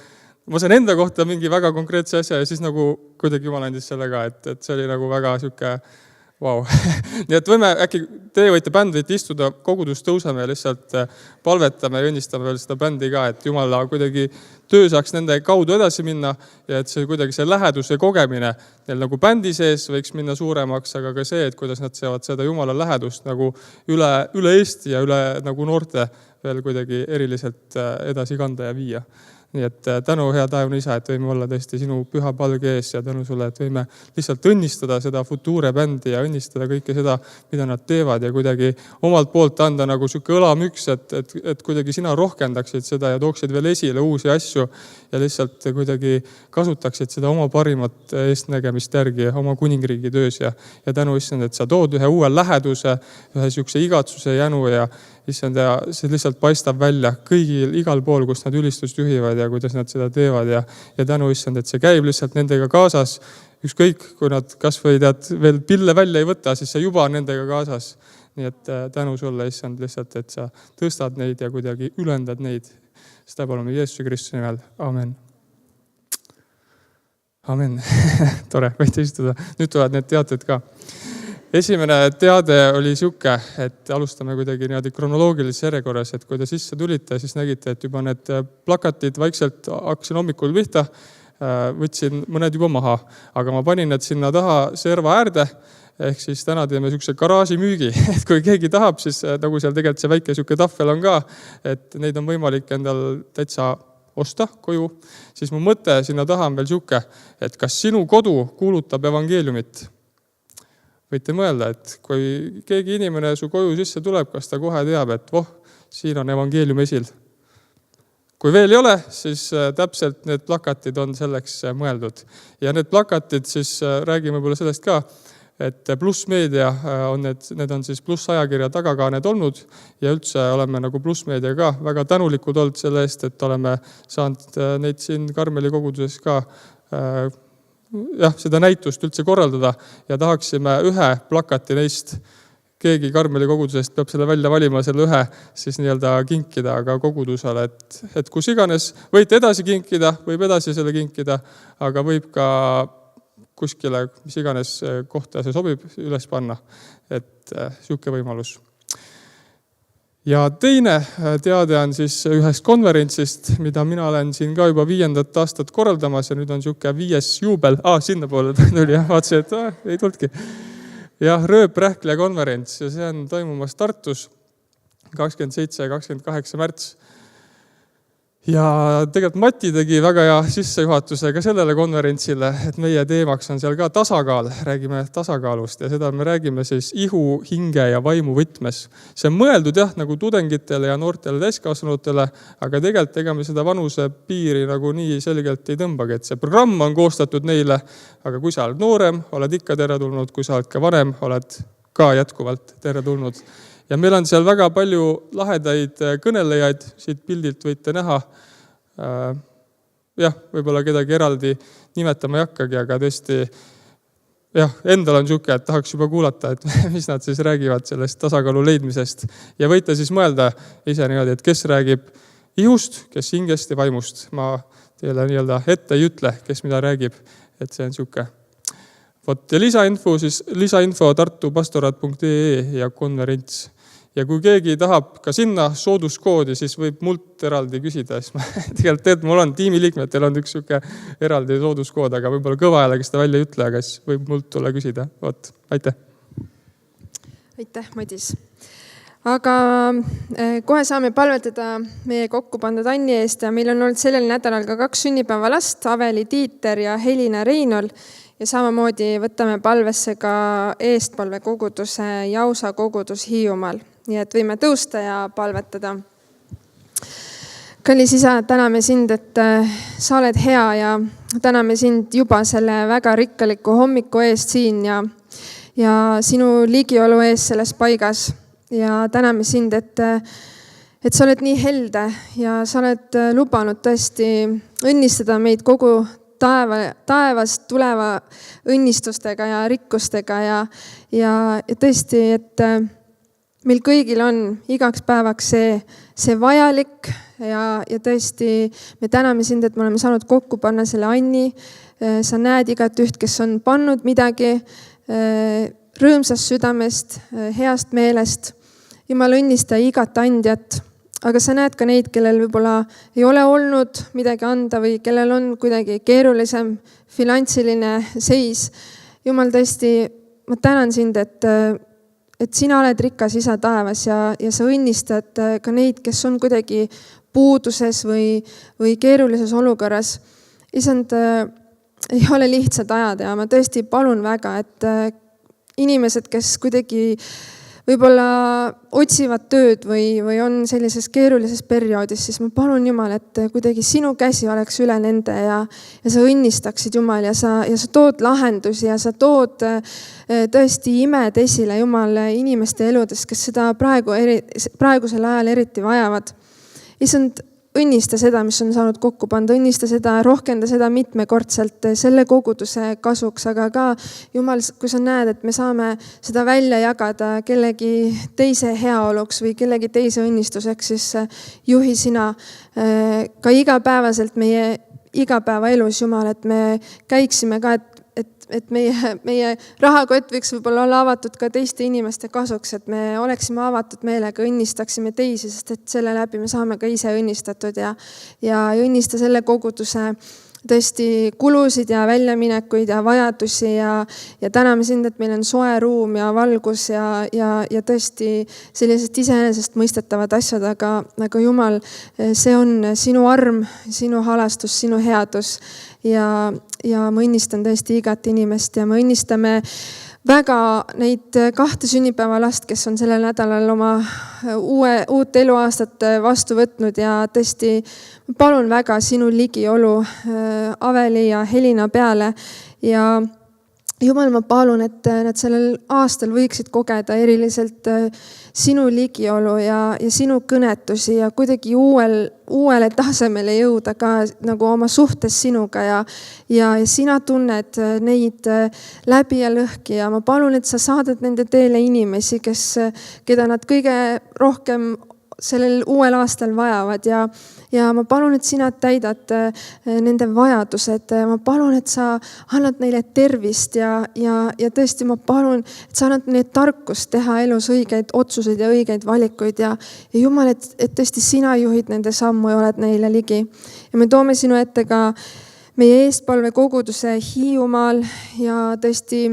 ma sain enda kohta mingi väga konkreetse asja ja siis nagu kuidagi Jumal andis selle ka, et see oli nagu väga siuke vau. Nii et võime äkki, teie võite bänd võite istuda, kogudus tõuseme ja lihtsalt palvetame ja õnnistame veel seda bändi ka, et Jumala kuidagi töö saaks nende kaudu edasi minna ja et see kuidagi see läheduse kogemine neil nagu bändi sees võiks minna suuremaks, aga ka see, et kuidas nad saavad seda Jumala lähedust nagu üle Eesti ja üle nagu noorte veel kuidagi eriliselt edasi kanda ja viia. Nii et tänu hea taevne isa, et võime olla tõesti sinu püha palge ees ja tänu sulle, et võime lihtsalt õnnistada seda Future bändi ja õnnistada kõike seda, mida nad teevad ja kuidagi omalt poolt anda nagu siuke õlamüks, et kuidagi sina rohkendaksid seda ja tooksid veel esile uusi asju ja lihtsalt kuidagi kasutaksid seda oma parimat eestnägemist järgi oma kuningriigi töös ja tänu issand, et sa tood ühe uue läheduse, ühe siukse igatsuse jänu ja issand, ja see lihtsalt paistab välja kõigil igal pool, kus nad ülistust juhivad ja kuidas nad seda teevad ja tänu issand, et see käib lihtsalt nendega kaasas. Ükskõik, kui nad kas või tead veel pille välja ei võta, siis see juba on nendega kaasas. Nii et tänu sulle issand lihtsalt, et sa tõstad neid ja kuidagi ülendad neid. Seda palume Jeesuse Kristuse nimel. Amen. Amen. Tore, võite istuda. Nüüd tulevad need teated ka. Esimene teade oli siuke, et alustame kuidagi niimoodi kronoloogilises järjekorras, et kui te sisse tulite, siis nägite, et juba need plakatid vaikselt hakkasin hommikul pihta, võtsin mõned juba maha, aga ma panin need sinna taha serva äärde, ehk siis täna teeme siukse garaaži müügi, et kui keegi tahab, siis nagu seal tegelikult see väike siuke tahvel on ka, et neid on võimalik endal täitsa osta koju, siis mu mõte sinna taha on veel siuke, et kas sinu kodu kuulutab evangeeliumit? Võite mõelda, et kui keegi inimene su koju sisse tuleb, kas ta kohe teab, et siin on evangeelium esil. Kui veel ei ole, siis täpselt need plakatid on selleks mõeldud. Ja need plakatid siis räägime võib-olla sellest ka, et Plussmeedia on need on siis Plussajakirja tagakaaned olnud ja üldse oleme nagu Plussmeedia ka väga tänulikud olnud selle eest, et oleme saanud neid siin Karmeli koguduses ka seda näitust üldse korraldada ja tahaksime ühe plakati neist. Keegi Karmeli kogudusest peab selle välja valima, selle ühe siis nii-öelda kinkida aga kogudusele, et kus iganes võite edasi kinkida, võib edasi selle kinkida, aga võib ka kuskile, mis iganes kohta see sobib, üles panna, et siuke võimalus. Ja teine teade on siis ühest konverentsist, mida mina olen siin ka juba 5. aastat korraldamas ja nüüd on siuke 5. juubel. Sinna poole tuli ja vaatasin, et ei tulnudki. Jah, Rööp-Rähkle konverents ja see on toimumas Tartus 27. ja 28. märts. Ja tegelikult Mati tegi väga hea sissejuhatuse ka sellele konverentsile, et meie teemaks on seal ka tasakaal, räägime tasakaalust ja seda me räägime siis ihu, hinge ja vaimu võtmes. See on mõeldud nagu tudengitele ja noortele täiskasvanutele, aga tegelikult ega me seda vanuse piiri nagu nii selgelt ei tõmbagi, et see programm on koostatud neile, aga kui sa oled noorem, oled ikka teretulnud, kui sa oled ka vanem, oled ka jätkuvalt teretulnud. Ja meil on seal väga palju lahedaid kõnelejaid, siit pildilt võite näha. Võib-olla kedagi eraldi nimetama ei hakkagi, aga tõesti, endal on siuke, et tahaks juba kuulata, et mis nad siis räägivad sellest tasakaalu leidmisest. Ja võite siis mõelda ise niimoodi, et kes räägib ihust, kes hingest ja vaimust. Ma teile nii-öelda ette ei ütle, kes mida räägib, et see on siuke. Ja lisainfo tartupastorat.ee ja konverents. Ja kui keegi tahab ka sinna sooduskoodi, siis võib mult eraldi küsida. Tegelikult mul on tiimiliikmetel on üks siuke eraldi sooduskood, aga võib-olla kõva häälega seda välja ei ütle, aga siis võib mult tulla küsida. Aitäh. Aitäh, Madis. Aga kohe saame palvetada meie kokku pandud Anni eest ja meil on olnud sellel nädalal ka 2 sünnipäeva last, Aveli Tiiter ja Helina Reinol. Ja samamoodi võtame palvesse ka eestpalve koguduse Jausa kogudus Hiiumaal. Nii et võime tõusta ja palvetada. Kallis isa, täname sind, et sa oled hea ja täname sind juba selle väga rikkaliku hommiku eest siin ja sinu ligiolu eest selles paigas. Ja täname sind, et sa oled nii helde ja sa oled lubanud tõesti õnnistada meid kogu taevast tuleva õnnistustega ja rikkustega ja tõesti, et meil kõigil on igaks päevaks see vajalik ja tõesti me täname sind, et me oleme saanud kokku panna selle Anni. Sa näed igat üht, kes on pannud midagi rõõmsast südamest, heast meelest. Jumal õnnista igat andjat. Aga sa näed ka neid, kellel võib-olla ei ole olnud midagi anda või kellel on kuidagi keerulisem finantsiline seis. Jumal tõesti, ma tänan sind, et sina oled rikas isa taevas ja sa õnnistad ka neid, kes on kuidagi puuduses või keerulises olukorras. Isand, ei ole lihtsad ajad ja ma tõesti palun väga, et inimesed, kes kuidagi võib-olla otsivad tööd või on sellises keerulises perioodis, siis ma palun Jumal, et kuidagi sinu käsi oleks üle nende ja sa õnnistaksid Jumal ja sa tood lahendusi ja sa tood tõesti imed esile Jumal inimeste eludes, kes seda praegusel ajal eriti vajavad. Isand, õnnista seda, mis on saanud kokku panda, õnnista seda, rohkenda seda mitmekordselt selle koguduse kasuks, aga ka Jumal, kui sa näed, et me saame seda välja jagada kellegi teise heaoluks või kellegi teise õnnistuseks, siis juhi sina ka igapäevaselt meie igapäevaelus, Jumal, et me käiksime ka, et meie rahakott võiks võib-olla olla avatud ka teiste inimeste kasuks, et me oleksime avatud meelega, õnnistaksime teisi, sest et selle läbi me saame ka ise õnnistatud ja õnnista selle koguduse tõesti kulusid ja väljaminekuid ja vajadusi ja täname sind, et meil on soe ruum ja valgus ja tõesti sellised iseenesest mõistetavad asjad, aga Jumal, see on sinu arm, sinu halastus, sinu headus ja ma õnnistan tõesti igat inimest ja me õnnistame väga neid 2 sünnipäeva last, kes on sellel nädalal oma uut eluaastat vastu võtnud ja tõesti palun väga sinu ligiolu Aveli ja Helina peale ja Jumal, ma palun, et nad sellel aastal võiksid kogeda eriliselt sinu ligiolu ja sinu kõnetusi ja kuidagi uuele tasemele jõuda ka nagu oma suhtes sinuga ja sina tunned neid läbi ja lõhki ja ma palun, et sa saadad nende teele inimesi, keda nad kõige rohkem sellel uuel aastal vajavad ja ma palun, et sina täidad nende vajadused. Ma palun, et sa annad neile tervist ja tõesti ma palun, et sa annad neile tarkust teha elus õigeid otsuseid ja õigeid valikuid ja Jumal, et tõesti sina juhid nende sammu ja oled neile ligi. Ja me toome sinu ette ka meie eestpalvekoguduse Hiiumaal ja tõesti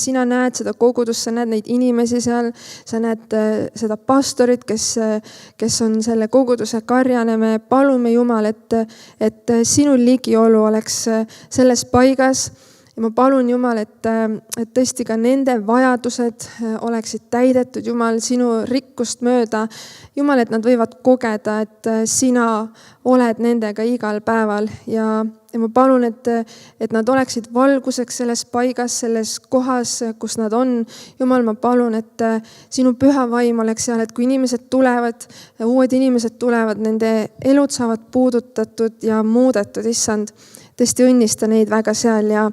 sina näed seda kogudust, sa näed neid inimesi seal, sa näed seda pastorit, kes on selle koguduse karjane. Me palume Jumal, et sinu ligiolu oleks selles paigas. Ja ma palun Jumal, et tõesti ka nende vajadused oleksid täidetud, Jumal, sinu rikkust mööda. Jumal, et nad võivad kogeda, et sina oled nendega igal päeval ja ma palun, et nad oleksid valguseks selles paigas, selles kohas, kus nad on. Jumal, ma palun, et sinu püha vaim oleks seal, et kui inimesed tulevad, uued inimesed tulevad, nende elud saavad puudutatud ja muudetud, issand. Tõesti õnnista neid väga seal ja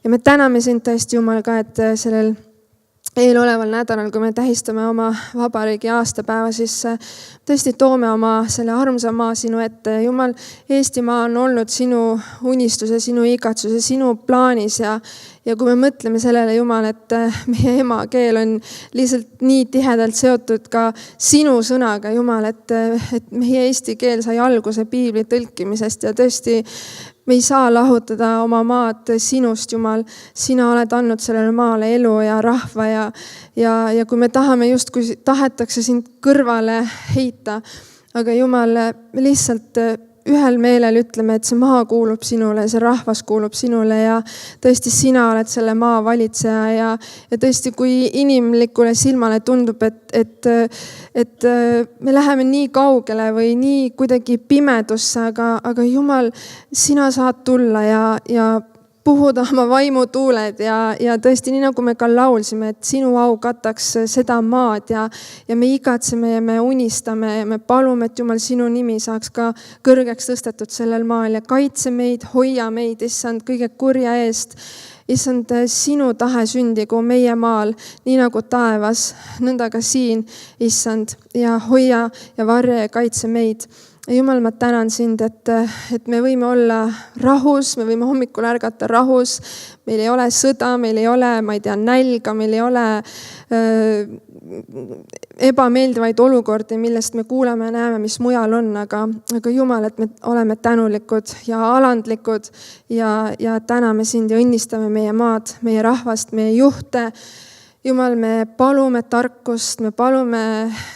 me täname sind tõesti, Jumal, ka, et sellel eeloleval nädalal, kui me tähistame oma vabariigi aastapäeva, siis tõesti toome oma selle armsa maa sinu ette. Jumal, Eestimaa on olnud sinu unistuse, sinu igatsuse, sinu plaanis ja kui me mõtleme sellele, Jumal, et meie emakeel on lihtsalt nii tihedalt seotud ka sinu sõnaga, Jumal, et meie eesti keel sai alguse piibli tõlkimisest ja tõesti me ei saa lahutada oma maad sinust, Jumal. Sina oled andnud sellele maale elu ja rahva ja kui me justkui tahetakse sind kõrvale heita, aga Jumal, me lihtsalt ühel meelel ütleme, et see maa kuulub sinule, see rahvas kuulub sinule ja tõesti sina oled selle maa valitseja ja tõesti, kui inimlikule silmale tundub, et me läheme nii kaugele või nii kuidagi pimedusse, aga Jumal, sina saad tulla ja puhuda oma vaimutuuled ja tõesti nii nagu me ka laulsime, et sinu au kataks seda maad ja me igatseme ja me unistame ja me palume, et Jumal, sinu nimi saaks ka kõrgeks tõstetud sellel maal ja kaitse meid, hoia meid, issand, kõige kurja eest. Issand, sinu tahe sündigu meie maal, nii nagu taevas, nõnda ka siin, issand, ja hoia ja varja ja kaitse meid. Jumal, ma tänan sind, et me võime olla rahus, me võime hommikul ärgata rahus, meil ei ole sõda, meil ei ole, ma ei tea, nälga, meil ei ole ebameeldivaid olukordi, millest me kuuleme ja näeme, mis mujal on, aga Jumal, et me oleme tänulikud ja alandlikud ja täname sind ja õnnistame meie maad, meie rahvast, meie juhte. Jumal, me palume tarkust, me palume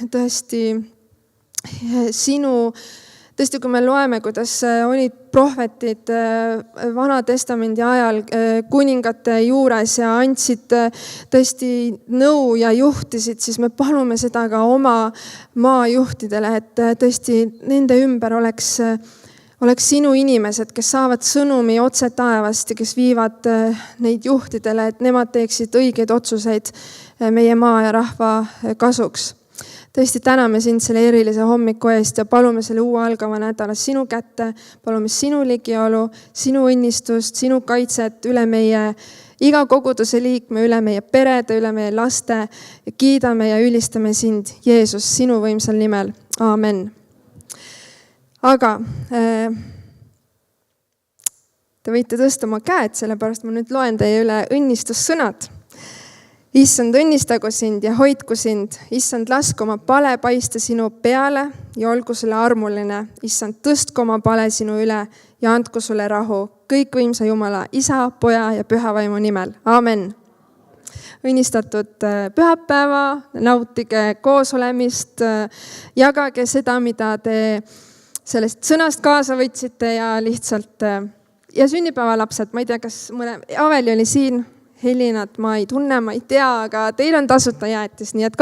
tõesti tõesti, kui me loeme, kuidas olid prohvetid Vana Testamendi ajal kuningate juures ja andsid tõesti nõu ja juhtisid, siis me palume seda ka oma maajuhtidele, et tõesti nende ümber oleks sinu inimesed, kes saavad sõnumi otse taevast ja kes viivad neid juhtidele, et nemad teeksid õigeid otsuseid meie maa ja rahva kasuks. Tõesti täname sind selle erilise hommiku eest ja palume selle uue algava nädala sinu kätte, palume sinu ligiolu, sinu õnnistust, sinu kaitset üle meie iga koguduse liikme, üle meie perede, üle meie laste ja kiidame ja ülistame sind, Jeesus, sinu võimsal nimel. Aamen. Aga te võite tõsta oma käed, sellepärast ma nüüd loen teie üle õnnistussõnad. Issand, õnnistagu sind ja hoidku sind. Issand, lasku oma pale paista sinu peale ja olgu sulle armuline. Issand, tõstku oma pale sinu üle ja andku sulle rahu. Kõikvõimsa Jumala, Isa, Poja ja Pühavaimu nimel. Aamen. Õnnistatud pühapäeva, nautige koos olemist, jagage seda, mida te sellest sõnast kaasa võtsite ja lihtsalt ja sünnipäevalapsed, ma ei tea, kas Aveli oli siin, Helinat ma ei tunne, ma ei tea, aga teil on tasuta jäätis, nii et